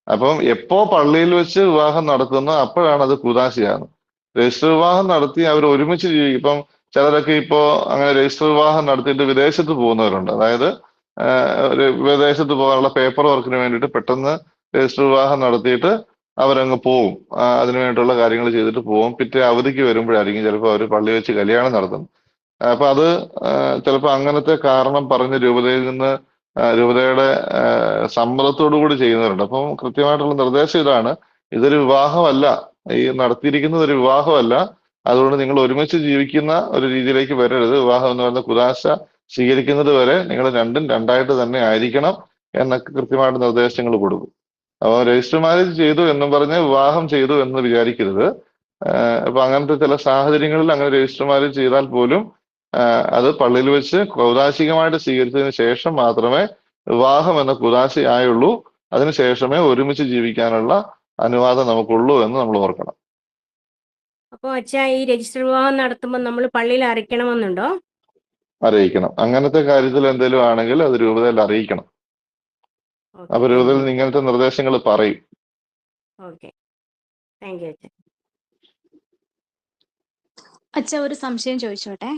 അപ്പം എപ്പോ പള്ളിയിൽ വെച്ച് വിവാഹം നടത്തുന്നു അപ്പോഴാണ് അത് കൂദാശയാകുന്നത്. രജിസ്റ്റർ വിവാഹം നടത്തി അവർ ഒരുമിച്ച് ജീവിക്കും. ഇപ്പം ചിലരൊക്കെ ഇപ്പോ അങ്ങനെ രജിസ്റ്റർ വിവാഹം നടത്തിയിട്ട് വിദേശത്ത് പോകുന്നവരുണ്ട്. അതായത് വിദേശത്ത് പോകാനുള്ള പേപ്പർ വർക്കിന് വേണ്ടിയിട്ട് പെട്ടെന്ന് രജിസ്റ്റർ വിവാഹം നടത്തിയിട്ട് അവരങ്ങ് പോവും. അതിനുവേണ്ടിയുള്ള കാര്യങ്ങൾ ചെയ്തിട്ട് പോവും. പിറ്റേ അവധിക്ക് വരുമ്പോഴായിരിക്കും ചിലപ്പോൾ അവർ പള്ളി വെച്ച് കല്യാണം നടത്തുന്നത്. അപ്പൊ അത് ചിലപ്പോൾ അങ്ങനത്തെ കാരണം പറഞ്ഞ് രൂപതയുടെ സമ്മതത്തോടു കൂടി ചെയ്യുന്നവരുണ്ട്. അപ്പം കൃത്യമായിട്ടുള്ള നിർദ്ദേശം ഇതാണ്, ഇതൊരു വിവാഹമല്ല, ഈ നടത്തിയിരിക്കുന്നത് ഒരു വിവാഹമല്ല. അതുകൊണ്ട് നിങ്ങൾ ഒരുമിച്ച് ജീവിക്കുന്ന ഒരു രീതിയിലേക്ക് വരരുത്. വിവാഹം എന്ന് പറയുന്ന കുദാശ സ്വീകരിക്കുന്നത് വരെ നിങ്ങൾ രണ്ടും രണ്ടായിട്ട് തന്നെ ആയിരിക്കണം എന്നൊക്കെ കൃത്യമായിട്ട് നിർദ്ദേശങ്ങൾ കൊടുക്കും. അപ്പോൾ രജിസ്റ്റർ മാരേജ് ചെയ്തു എന്നും പറഞ്ഞ് വിവാഹം ചെയ്തു എന്ന് വിചാരിക്കരുത്. അപ്പൊ അങ്ങനത്തെ ചില സാഹചര്യങ്ങളിൽ അങ്ങനെ രജിസ്റ്റർ മാരേജ് ചെയ്താൽ പോലും അത് പള്ളിയിൽ വെച്ച് കൗദാശികമായിട്ട് സ്വീകരിച്ചതിന് ശേഷം മാത്രമേ വിവാഹം എന്ന കുദാശയായുള്ളൂ. അതിനുശേഷമേ ഒരുമിച്ച് ജീവിക്കാനുള്ള അനുവാദം നമുക്കുള്ളൂ എന്ന് നമ്മൾ ഓർക്കണം. അപ്പൊ അച്ഛാ, ഈ രജിസ്റ്റർ വിവാഹം നടത്തുമ്പോൾ നമ്മൾ പള്ളിയിൽ അറിയിക്കണമെന്നുണ്ടോ? അറിയിക്കണം. അങ്ങനത്തെ കാര്യത്തിൽ എന്തെങ്കിലും ആണെങ്കിൽ അത് രൂപതയിൽ അറിയിക്കണം. അപ്പൊ രൂപതയിൽ ഇങ്ങനത്തെ നിർദ്ദേശങ്ങൾ പറയും. അച്ഛ, ഒരു സംശയം ചോദിച്ചോട്ടെ.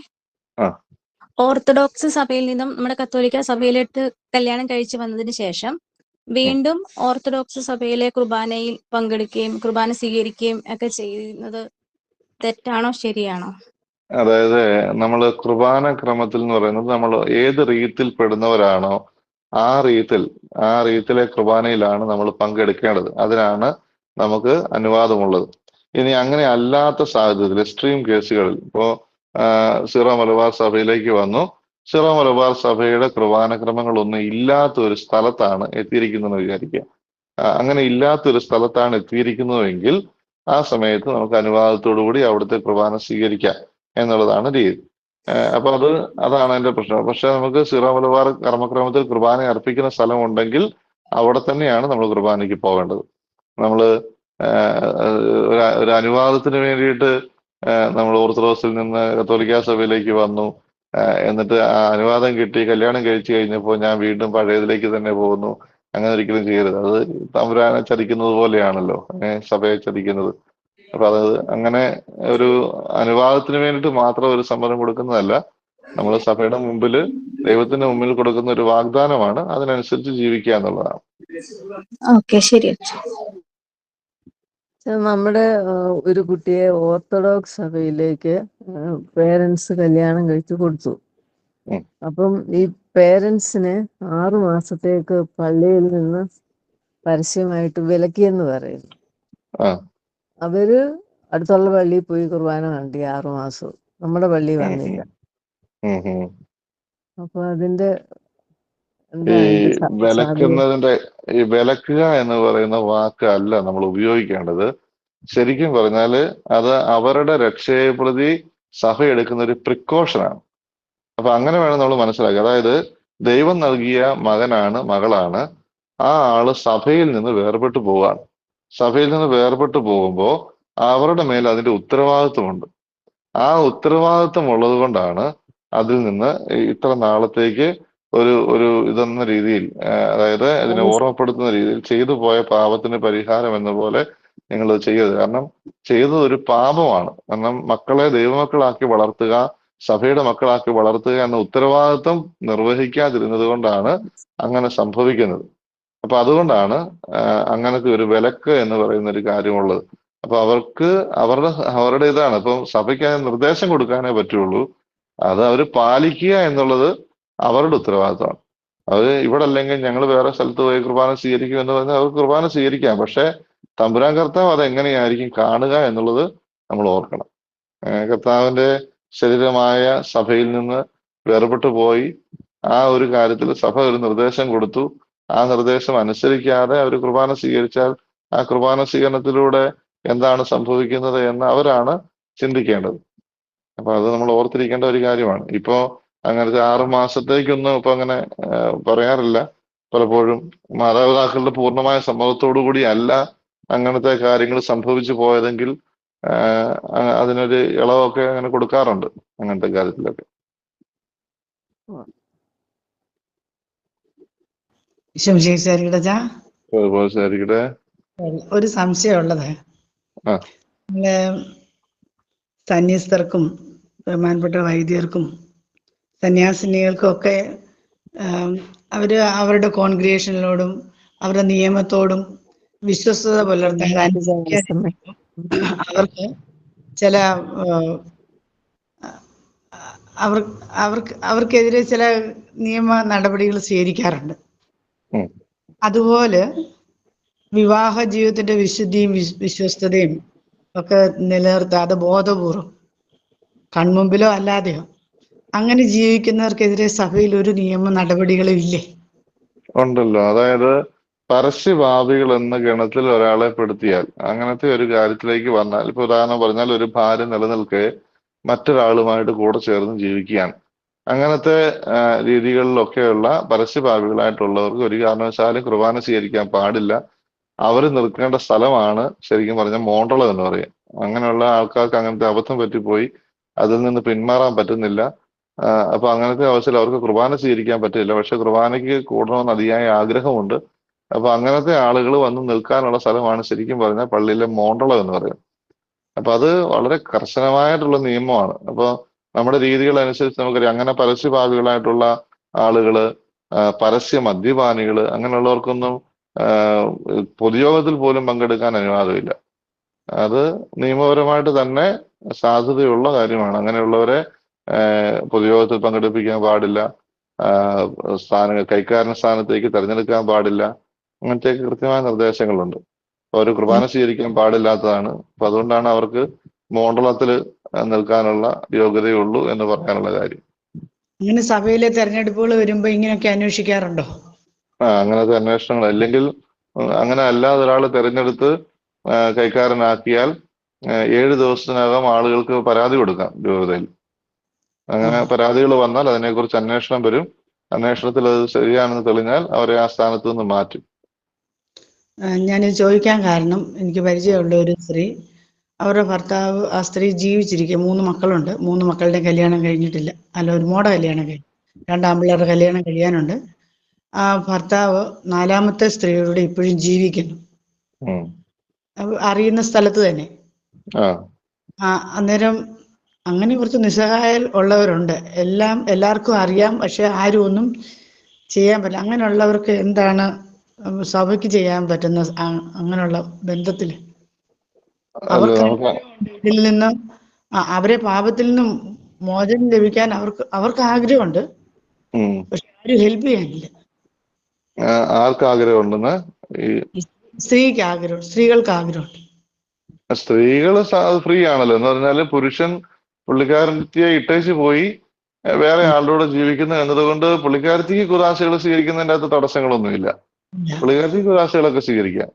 ഓർത്തഡോക്സ് സഭയിൽ നിന്നും നമ്മുടെ കത്തോലിക്ക സഭയിലേക്ക് കല്യാണം കഴിച്ചു വന്നതിന് ശേഷം വീണ്ടും ഓർത്തഡോക്സ് സഭയിലെ കുർബാനയിൽ പങ്കെടുക്കുകയും കുർബാന സ്വീകരിക്കുകയും ഒക്കെ ചെയ്യുന്നത് തെറ്റാണോ ശരിയാണോ? അതായത് നമ്മൾ കുർബാന ക്രമത്തിൽ എന്ന് പറയുന്നത് നമ്മൾ ഏത് റീത്തിൽ പെടുന്നവരാണോ ആ റീത്തിലെ കുർബാനയിലാണ് നമ്മൾ പങ്കെടുക്കേണ്ടത്. അതിനാണ് നമുക്ക് അനുവാദമുള്ളത്. ഇനി അങ്ങനെ അല്ലാത്ത സാഹചര്യത്തിൽ എക്സ്ട്രീം കേസുകളിൽ ഇപ്പോ സീറോ മലബാർ സഭയിലേക്ക് വന്നു, സീറോ മലബാർ സഭയുടെ കുർബാനക്രമങ്ങളൊന്നും ഇല്ലാത്ത ഒരു സ്ഥലത്താണ് എത്തിയിരിക്കുന്നതെന്ന് വിചാരിക്കുക. അങ്ങനെ ഇല്ലാത്തൊരു സ്ഥലത്താണ് എത്തിയിരിക്കുന്നതെങ്കിൽ ആ സമയത്ത് നമുക്ക് അനുവാദത്തോടുകൂടി അവിടുത്തെ കുർബാന സ്വീകരിക്കാം എന്നുള്ളതാണ് രീതി. അപ്പൊ അതാണ് അതിന്റെ പ്രശ്നം. പക്ഷെ നമുക്ക് സീറോ മലബാർ കർമ്മക്രമത്തിൽ കുർബാന അർപ്പിക്കുന്ന സ്ഥലം ഉണ്ടെങ്കിൽ അവിടെ തന്നെയാണ് നമ്മൾ കുർബാനയ്ക്ക് പോകേണ്ടത്. നമ്മള് ഒരു അനുവാദത്തിന് വേണ്ടിയിട്ട് നമ്മൾ ഓർത്തഡോക്സിൽ നിന്ന് കത്തോലിക്ക സഭയിലേക്ക് വന്നു, എന്നിട്ട് ആ അനുവാദം കിട്ടി കല്യാണം കഴിച്ചു കഴിഞ്ഞപ്പോൾ ഞാൻ വീണ്ടും പഴയതിലേക്ക് തന്നെ പോകുന്നു, അങ്ങനെ ഒരിക്കലും ചെയ്യരുത്. അത് തമ്പുരാനെ ചതിക്കുന്നത് പോലെയാണല്ലോ സഭയെ ചതിക്കുന്നത്. അപ്പൊ അങ്ങനെ ഒരു അനുവാദത്തിന് വേണ്ടിയിട്ട് മാത്രം ഒരു സമ്മതം കൊടുക്കുന്നതല്ല, നമ്മൾ സഭയുടെ മുമ്പിൽ ദൈവത്തിന്റെ മുമ്പിൽ കൊടുക്കുന്ന ഒരു വാഗ്ദാനമാണ്. അതിനനുസരിച്ച് ജീവിക്കുക എന്നുള്ളതാണ്. ഓക്കെ, ശരി. നമ്മുടെ ഒരു കുട്ടിയെ ഓർത്തഡോക്സ് സഭയിലേക്ക് പേരൻസ് കല്യാണം കഴിച്ചു കൊടുത്തു. അപ്പം ഈ പേരൻസിന് 6 മാസത്തേക്ക് പള്ളിയിൽ നിന്ന് പരസ്യമായിട്ട് വിലക്കിയെന്ന് പറയുന്നു. അവര് അടുത്തുള്ള പള്ളിയിൽ പോയി കുർബാന കണ്ടി 6 മാസവും, നമ്മുടെ പള്ളി വന്നില്ല. അപ്പൊ അതിന്റെ വിലക്കുക എന്ന് പറയുന്ന വാക്ക് അല്ല നമ്മൾ ഉപയോഗിക്കേണ്ടത്. ശരിക്കും പറഞ്ഞാല് അത് അവരുടെ രക്ഷയെ പ്രതി സഭ എടുക്കുന്ന ഒരു പ്രിക്കോഷനാണ്. അപ്പൊ അങ്ങനെ വേണം നമ്മൾ മനസ്സിലാക്കുക. അതായത് ദൈവം നൽകിയ മകനാണ്, മകളാണ്, ആ ആള് സഭയിൽ നിന്ന് വേർപെട്ടു പോവാണ്. സഭയിൽ നിന്ന് വേർപെട്ടു പോകുമ്പോൾ അവരുടെ മേൽ അതിന്റെ ഉത്തരവാദിത്വമുണ്ട്. ആ ഉത്തരവാദിത്വം ഉള്ളത് കൊണ്ടാണ് അതിൽ നിന്ന് ഇത്ര നാളത്തേക്ക് ഒരു ഇതെന്ന രീതിയിൽ, അതായത് ഇതിനെ ഓർമ്മപ്പെടുത്തുന്ന രീതിയിൽ ചെയ്തു പോയ പാപത്തിന് പരിഹാരം എന്ന പോലെ നിങ്ങൾ ചെയ്യരുത്. കാരണം ചെയ്തത് ഒരു പാപമാണ്. കാരണം മക്കളെ ദൈവമക്കളാക്കി വളർത്തുക, സഭയുടെ മക്കളാക്കി വളർത്തുക എന്ന ഉത്തരവാദിത്വം നിർവഹിക്കാതിരുന്നത് കൊണ്ടാണ് അങ്ങനെ സംഭവിക്കുന്നത്. അപ്പൊ അതുകൊണ്ടാണ് അങ്ങനത്തെ ഒരു വിലക്ക് എന്ന് പറയുന്ന ഒരു കാര്യമുള്ളത്. അപ്പൊ അവർക്ക് അവരുടെ ഇതാണ്. ഇപ്പം സഭയ്ക്ക് നിർദ്ദേശം കൊടുക്കാനേ പറ്റുള്ളൂ. അത് അവർ പാലിക്കുക എന്നുള്ളത് അവരുടെ ഉത്തരവാദിത്തമാണ്. അത് ഇവിടെ അല്ലെങ്കിൽ ഞങ്ങൾ വേറെ സ്ഥലത്ത് പോയി കുർബാന സ്വീകരിക്കും എന്ന് പറഞ്ഞാൽ അവർക്ക് കുർബാന സ്വീകരിക്കാം. പക്ഷെ തമ്പുരാൻ കർത്താവ് അതെങ്ങനെയായിരിക്കും കാണുക എന്നുള്ളത് നമ്മൾ ഓർക്കണം. കർത്താവിന്റെ ശരീരമായ സഭയിൽ നിന്ന് വേർപെട്ടു പോയി ആ ഒരു കാര്യത്തിൽ സഭ ഒരു നിർദ്ദേശം കൊടുത്തു. ആ നിർദ്ദേശം അനുസരിക്കാതെ അവർ കുർബാന സ്വീകരിച്ചാൽ ആ കുർബാന സ്വീകരണത്തിലൂടെ എന്താണ് സംഭവിക്കുന്നത് എന്ന് അവരാണ് ചിന്തിക്കേണ്ടത്. അപ്പൊ അത് നമ്മൾ ഓർത്തിരിക്കേണ്ട ഒരു കാര്യമാണ്. ഇപ്പോ അങ്ങനത്തെ 6 മാസത്തേക്കൊന്നും ഇപ്പൊ അങ്ങനെ പറയാറില്ല. പലപ്പോഴും മാതാപിതാക്കളുടെ പൂർണ്ണമായ സമ്മതത്തോടു കൂടി അല്ല അങ്ങനത്തെ കാര്യങ്ങൾ സംഭവിച്ചു പോയതെങ്കിൽ അതിനൊരു ഇളവൊക്കെ അങ്ങനെ കൊടുക്കാറുണ്ട് അങ്ങനത്തെ കാര്യത്തിലൊക്കെ. ഒരു സംശയമുള്ളത്, സന്യസ്തർക്കും ബഹുമാനപ്പെട്ട വൈദികർക്കും സന്യാസിനികൾക്കും ഒക്കെ അവര് അവരുടെ കോൺഗ്രിഗേഷനിലോടും അവരുടെ നിയമത്തോടും വിശ്വസ്തത പുലർത്താൻ അവർക്ക് ചില അവർക്കെതിരെ ചില നിയമ നടപടികൾ സ്വീകരിക്കാറുണ്ട്. അതുപോലെ വിവാഹ ജീവിതത്തിന്റെ വിശുദ്ധിയും വിശ്വസ്തതയും ഒക്കെ നിലനിർത്താതെ ബോധപൂർവം കൺമുമ്പിലോ അല്ലാതെയോ അങ്ങനെ ജീവിക്കുന്നവർക്കെതിരെ സഭയിൽ ഒരു നിയമ നടപടികളും ഇല്ലേ? ഉണ്ടല്ലോ. അതായത് പരസ്യഭാവികൾ എന്ന ഗണത്തിൽ ഒരാളെ പെടുത്തിയാൽ അങ്ങനത്തെ ഒരു കാര്യത്തിലേക്ക് വന്നാൽ, ഇപ്പൊ ഉദാഹരണം പറഞ്ഞാൽ ഒരു ഭാര്യ നിലനിൽക്കെ മറ്റൊരാളുമായിട്ട് കൂടെ ചേർന്ന് ജീവിക്കുകയാണ്. അങ്ങനത്തെ രീതികളിലൊക്കെയുള്ള പരസ്യഭാവികളായിട്ടുള്ളവർക്ക് ഒരു കാരണവശാലും കുർബാന സ്വീകരിക്കാൻ പാടില്ല. അവർ നിൽക്കേണ്ട സ്ഥലമാണ് ശരിക്കും പറഞ്ഞ മോണ്ടളം എന്ന് പറയും. അങ്ങനെയുള്ള ആൾക്കാർക്ക് അങ്ങനത്തെ അബദ്ധം പറ്റിപ്പോയി അതിൽ നിന്ന് പിന്മാറാൻ പറ്റുന്നില്ല. അപ്പൊ അങ്ങനത്തെ അവസ്ഥയിൽ അവർക്ക് കുർബാന സ്വീകരിക്കാൻ പറ്റില്ല. പക്ഷെ കുർബാനയ്ക്ക് കൂടണമെന്ന് അതിയായ ആഗ്രഹമുണ്ട്. അപ്പൊ അങ്ങനത്തെ ആളുകൾ വന്ന് നിൽക്കാനുള്ള സ്ഥലമാണ് ശരിക്കും പറഞ്ഞാൽ പള്ളിയിലെ മോണ്ടളം എന്ന് പറയും. അപ്പൊ അത് വളരെ കർശനമായിട്ടുള്ള നിയമമാണ്. അപ്പൊ നമ്മുടെ രീതികൾ അനുസരിച്ച് നമുക്കറിയാം. അങ്ങനെ പരസ്യഭാവികളായിട്ടുള്ള ആളുകള്, പരസ്യ മദ്യപാനികള്, അങ്ങനെയുള്ളവർക്കൊന്നും പൊതുയോഗത്തിൽ പോലും പങ്കെടുക്കാൻ അനുവാദമില്ല. അത് നിയമപരമായിട്ട് തന്നെ സാധ്യതയുള്ള കാര്യമാണ്. അങ്ങനെയുള്ളവരെ പൊതുയോഗത്തിൽ പങ്കെടുപ്പിക്കാൻ പാടില്ല. കൈക്കാരൻ സ്ഥാനത്തേക്ക് തിരഞ്ഞെടുക്കാൻ പാടില്ല. അങ്ങനത്തെ കൃത്യമായ നിർദ്ദേശങ്ങളുണ്ട്. ഒരു കുർബാന സ്വീകരിക്കാൻ പാടില്ലാത്തതാണ്. അപ്പൊ അതുകൊണ്ടാണ് അവർക്ക് മോണ്ടളത്തില് നിൽക്കാനുള്ള യോഗ്യതയുള്ളൂ എന്ന് പറയാനുള്ള കാര്യം. അങ്ങനെ സഭയിലെ തെരഞ്ഞെടുപ്പുകൾ വരുമ്പോ ഇങ്ങനെയൊക്കെ അന്വേഷിക്കാറുണ്ടോ? അങ്ങനത്തെ അന്വേഷണങ്ങൾ അല്ലെങ്കിൽ അങ്ങനെ അല്ലാതെ ഒരാൾ തെരഞ്ഞെടുത്ത് കൈക്കാരനാക്കിയാൽ 7 ദിവസത്തിനകം ആളുകൾക്ക് പരാതി കൊടുക്കാം രൂപതയിൽ. അങ്ങനെ പരാതികൾ വന്നാൽ അതിനെക്കുറിച്ച് അന്വേഷണം വരും. അന്വേഷണത്തിൽ അത് ശരിയാണെന്ന് തെളിഞ്ഞാൽ അവരെ ആ സ്ഥാനത്ത് നിന്ന് മാറ്റും. ഞാനിത് ചോദിക്കാൻ കാരണം, എനിക്ക് പരിചയമുള്ള ഒരു സ്ത്രീ, അവരുടെ ഭർത്താവ്, ആ സ്ത്രീ ജീവിച്ചിരിക്കുക, 3 മക്കളുണ്ട്. 3 മക്കളുടെ കല്യാണം കഴിഞ്ഞിട്ടില്ല. അല്ല, ഒരു മോടെ കല്യാണം കഴിഞ്ഞു, 2 ആൺപിള്ളേരുടെ കല്യാണം കഴിയാനുണ്ട്. ആ ഭർത്താവ് 4ാമത്തെ സ്ത്രീയോട് ഇപ്പോഴും ജീവിക്കുന്നു, അറിയുന്ന സ്ഥലത്ത് തന്നെ. അന്നേരം അങ്ങനെ കുറച്ച് നിസ്സഹായ ഉള്ളവരുണ്ട്. എല്ലാവർക്കും അറിയാം, പക്ഷെ ആരും ഒന്നും ചെയ്യാൻ പറ്റില്ല. അങ്ങനെയുള്ളവർക്ക് എന്താണ് സഭയ്ക്ക് ചെയ്യാൻ പറ്റുന്ന അങ്ങനെയുള്ള ബന്ധത്തില്? അവർക്ക് ഇതിൽ നിന്ന് അവരെ പാപത്തിൽ നിന്നും മോചനം ലഭിക്കാൻ അവർക്ക് ആഗ്രഹമുണ്ട്, പക്ഷെ ആരും ഹെൽപ്പ് ചെയ്യാനില്ല. ആർക്ക് ആഗ്രഹമുണ്ടെന്ന്? സ്ത്രീകൾക്ക് ആഗ്രഹമുണ്ട്. സ്ത്രീകൾ ഫ്രീ ആണല്ലോ. എന്ന് പറഞ്ഞാല് പുരുഷൻ പുള്ളിക്കാരത്തിയെ ഇട്ടേച്ച് പോയി വേറെ ആളുടെ ജീവിക്കുന്നു എന്നതുകൊണ്ട് പുള്ളിക്കാരത്തിക്ക് കുദാശകൾ സ്വീകരിക്കുന്നതിന്റെ അകത്ത് തടസ്സങ്ങളൊന്നുമില്ല. പുള്ളിക്കാരത്തിക്ക് കുദാശകളൊക്കെ സ്വീകരിക്കാം.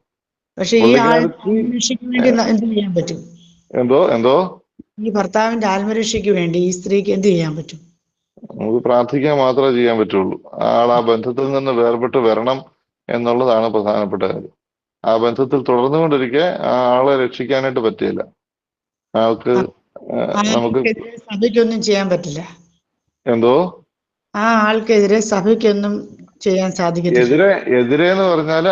പക്ഷെ ഈ ആത്മരക്ഷയ്ക്ക് വേണ്ടി എന്ത് ചെയ്യാൻ പറ്റും? എന്തോ ഈ ഭർത്താവിന്റെ ആത്മരക്ഷയ്ക്ക് വേണ്ടി ഈ സ്ത്രീക്ക് എന്ത് ചെയ്യാൻ പറ്റും? നമുക്ക് പ്രാർത്ഥിക്കാൻ മാത്രമേ ചെയ്യാൻ പറ്റുള്ളൂ. ആൾ ആ ബന്ധത്തിൽ നിന്ന് വേർപെട്ട് വരണം എന്നുള്ളതാണ് പ്രധാനപ്പെട്ട കാര്യം. ആ ബന്ധത്തിൽ തുടർന്നുകൊണ്ടിരിക്കെ ആ ആളെ രക്ഷിക്കാനായിട്ട് പറ്റില്ല. ആൾക്ക് നമുക്ക് സഭയ്ക്കൊന്നും ചെയ്യാൻ പറ്റില്ല. ആ ആൾക്കെതിരെ സഭയ്ക്കൊന്നും ചെയ്യാൻ സാധിക്കത്തില്ല. എതിരെ എന്ന് പറഞ്ഞാല്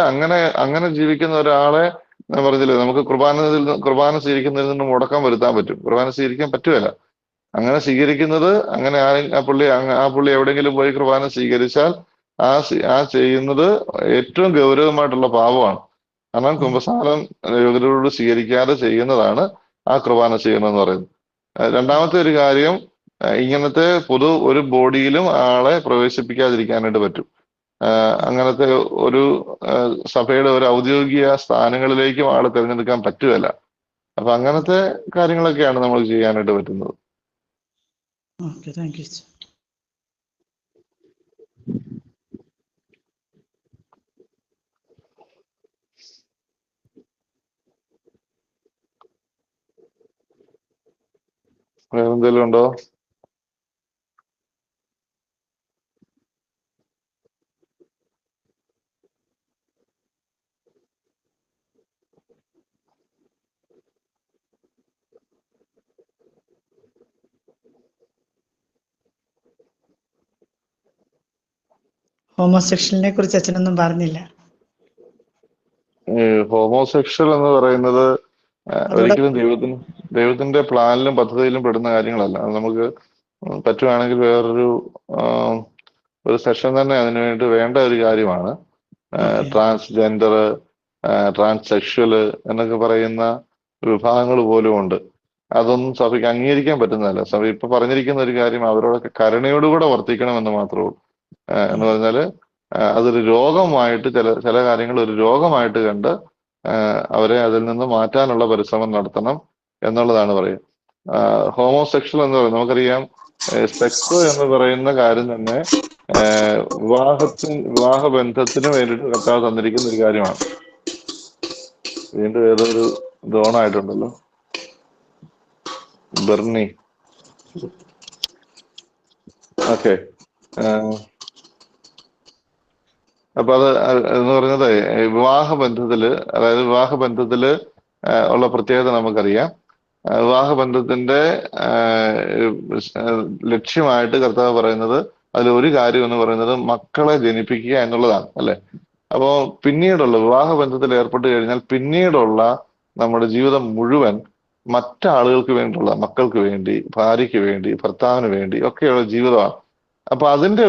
അങ്ങനെ ജീവിക്കുന്ന ഒരാളെ ഞാൻ പറഞ്ഞില്ലേ, നമുക്ക് കുർബാന സ്വീകരിക്കുന്നതിൽ നിന്ന് മുടക്കം വരുത്താൻ പറ്റും. കുർബാന സ്വീകരിക്കാൻ പറ്റുമല്ല. അങ്ങനെ സ്വീകരിക്കുന്നത്, അങ്ങനെ ആ പുള്ളി എവിടെയെങ്കിലും പോയി കുർബാന സ്വീകരിച്ചാൽ ആ ചെയ്യുന്നത് ഏറ്റവും ഗൗരവമായിട്ടുള്ള പാപമാണ്. കാരണം കുമ്പസാരം യോഗ്യതയോട് സ്വീകരിക്കാതെ ചെയ്യുന്നതാണ് ആ കുർബാന സ്വീകരണം എന്ന് പറയുന്നത്. രണ്ടാമത്തെ ഒരു കാര്യം, ഇങ്ങനത്തെ ഒരു ബോഡിയിലും ആളെ പ്രവേശിപ്പിക്കാതിരിക്കാനായിട്ട് പറ്റും. അങ്ങനത്തെ ഒരു സഭയുടെ ഒരു ഔദ്യോഗിക സ്ഥാനങ്ങളിലേക്കും ആളെ തിരഞ്ഞെടുക്കാൻ പറ്റുകയില്ല. അപ്പൊ അങ്ങനത്തെ കാര്യങ്ങളൊക്കെയാണ് നമ്മൾ ചെയ്യാനായിട്ട് പറ്റുന്നത്. വേറെന്തെങ്കിലും ഉണ്ടോ? ഹോമോസെക്ഷലിനെ കുറിച്ച് അച്ഛനൊന്നും പറഞ്ഞില്ല. ഹോമോസെക്ഷൽ എന്ന് പറയുന്നത് ഒരിക്കലും ദൈവത്തിന്റെ പ്ലാനിലും പദ്ധതിയിലും പെടുന്ന കാര്യങ്ങളല്ല. അത് നമുക്ക് പറ്റുവാണെങ്കിൽ വേറൊരു സെഷൻ തന്നെ അതിനുവേണ്ടി വേണ്ട ഒരു കാര്യമാണ്. ട്രാൻസ്ജെൻഡർ, ട്രാൻസ്സെക്ഷല് എന്നൊക്കെ പറയുന്ന വിഭാഗങ്ങൾ പോലും ഉണ്ട്. അതൊന്നും സഭയ്ക്ക് അംഗീകരിക്കാൻ പറ്റുന്നതല്ല. സഭ ഇപ്പൊ പറഞ്ഞിരിക്കുന്ന ഒരു കാര്യം, അവരോടൊക്കെ കരുണയോടുകൂടെ വർത്തിക്കണമെന്ന് മാത്രമേ ഉള്ളൂ. എന്ന് പറഞ്ഞാല് അതൊരു രോഗമായിട്ട്, ചില കാര്യങ്ങൾ ഒരു രോഗമായിട്ട് കണ്ട് അവരെ അതിൽ നിന്ന് മാറ്റാനുള്ള പരിശ്രമം നടത്തണം എന്നുള്ളതാണ് പറയുക. ഹോമോസെക്ഷൽ എന്ന് പറയുന്നത് നമുക്കറിയാം, സെക്സ് എന്ന് പറയുന്ന കാര്യം തന്നെ വിവാഹ ബന്ധത്തിന് വേണ്ടിയിട്ട് കർത്താവ് തന്നിരിക്കുന്ന ഒരു കാര്യമാണ്. വീണ്ടും ഏതൊരു ഡോണായിട്ടുണ്ടല്ലോ, ബെർണി. ഓക്കെ. അപ്പൊ അത് എന്ന് പറയുന്നത് വിവാഹബന്ധത്തില് ഉള്ള പ്രത്യേകത നമുക്കറിയാം. വിവാഹബന്ധത്തിന്റെ ലക്ഷ്യമായിട്ട് കർത്താവ് പറയുന്നത്, അതിലൊരു കാര്യം എന്ന് പറയുന്നത് മക്കളെ ജനിപ്പിക്കുക എന്നുള്ളതാണ്, അല്ലെ? അപ്പോ പിന്നീടുള്ള വിവാഹബന്ധത്തിൽ ഏർപ്പെട്ട് കഴിഞ്ഞാൽ പിന്നീടുള്ള നമ്മുടെ ജീവിതം മുഴുവൻ മറ്റാളുകൾക്ക് വേണ്ടിയുള്ള, മക്കൾക്ക് വേണ്ടി, ഭാര്യയ്ക്ക് വേണ്ടി, ഭർത്താവിന് വേണ്ടി ഒക്കെയുള്ള ജീവിതമാണ്. അപ്പൊ അതിന്റെ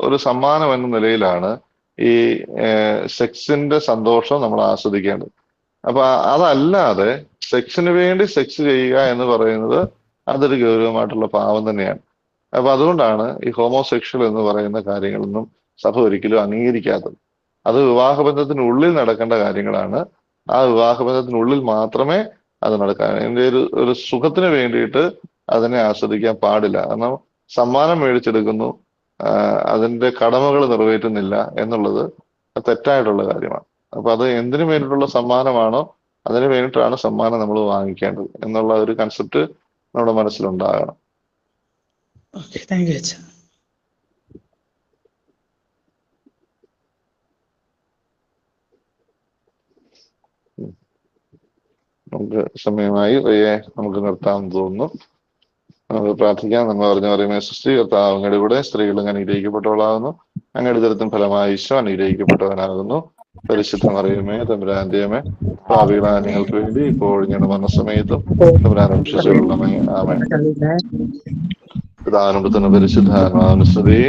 ഒരു സമ്മാനം എന്ന നിലയിലാണ് ഈ സെക്സിന്റെ സന്തോഷം നമ്മൾ ആസ്വദിക്കേണ്ടത്. അപ്പൊ അതല്ലാതെ സെക്സിന് വേണ്ടി സെക്സ് ചെയ്യുക എന്ന് പറയുന്നത് അതൊരു ഗൗരവമായിട്ടുള്ള പാവം തന്നെയാണ്. അപ്പൊ അതുകൊണ്ടാണ് ഈ ഹോമോസെക്ഷൽ എന്ന് പറയുന്ന കാര്യങ്ങളൊന്നും സഭ ഒരിക്കലും അംഗീകരിക്കാത്തത്. അത് വിവാഹബന്ധത്തിനുള്ളിൽ നടക്കേണ്ട കാര്യങ്ങളാണ്. ആ വിവാഹബന്ധത്തിനുള്ളിൽ മാത്രമേ അത് നടക്കാൻ, അതിന്റെ ഒരു സുഖത്തിന് വേണ്ടിയിട്ട് അതിനെ ആസ്വദിക്കാൻ പാടില്ല. കാരണം സമ്മാനം മേടിച്ചെടുക്കുന്നു, അതിന്റെ കടമകൾ നിറവേറ്റുന്നില്ല എന്നുള്ളത് തെറ്റായിട്ടുള്ള കാര്യമാണ്. അപ്പൊ അത് എന്തിനു വേണ്ടിയിട്ടുള്ള സമ്മാനമാണോ അതിന് വേണ്ടിയിട്ടാണ് സമ്മാനം നമ്മൾ വാങ്ങിക്കേണ്ടത് എന്നുള്ള ഒരു കൺസെപ്റ്റ് നമ്മുടെ മനസ്സിലുണ്ടാകണം. ഓക്കെ, താങ്ക് യു അച്ഛാ. നമുക്ക് സമയമായി, നമുക്ക് നിർത്താമെന്ന് തോന്നുന്നു. നമുക്ക് പ്രാർത്ഥിക്കാം. നമ്മൾ പറയുമേ സൃഷ്ടി കർത്താവ് അങ്ങയുടെ കൂടെ സ്ത്രീകളും അനുഗ്രഹിക്കപ്പെട്ടവളാകുന്നു, അങ്ങയുടെ ദുരിതം ഫലമായി ഈശോ അനുഗ്രഹിക്കപ്പെട്ടവനാകുന്നു. പരിശുദ്ധ മറിയമേ തമ്പുരാന്റെയമേ, പാപികളായ നിങ്ങൾക്ക് വേണ്ടി ഇപ്പോൾ ഞങ്ങളുടെ മരണസമയത്തും തമ്പുരാൻ രക്ഷിച്ചുകൊള്ളണമേ. ആമേൻ. പിതാവിനും പരിശുദ്ധാത്മാവിനും സ്തുതി.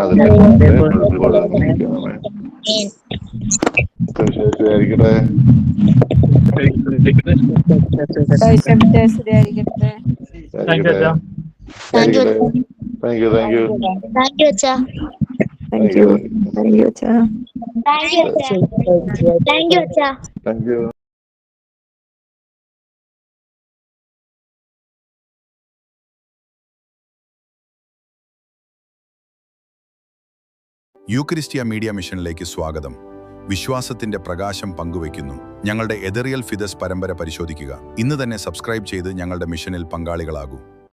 അതിന്റെ ആയിരിക്കട്ടെ. Thank you. Thank you. Thank you. Thank you, Acha. Thank you. Thank you, Acha. Thank you, Acha. Thank you, Acha. Thank you. Eucharistia media മിഷനിലേക്ക് സ്വാഗതം. വിശ്വാസത്തിന്റെ പ്രകാശം പങ്കുവയ്ക്കുന്നു. ഞങ്ങളുടെ എതറിയൽ ഫിദസ് പരമ്പര പരിശോധിക്കുക. ഇന്ന് തന്നെ സബ്സ്ക്രൈബ് ചെയ്ത് ഞങ്ങളുടെ മിഷനിൽ പങ്കാളികളാകൂ.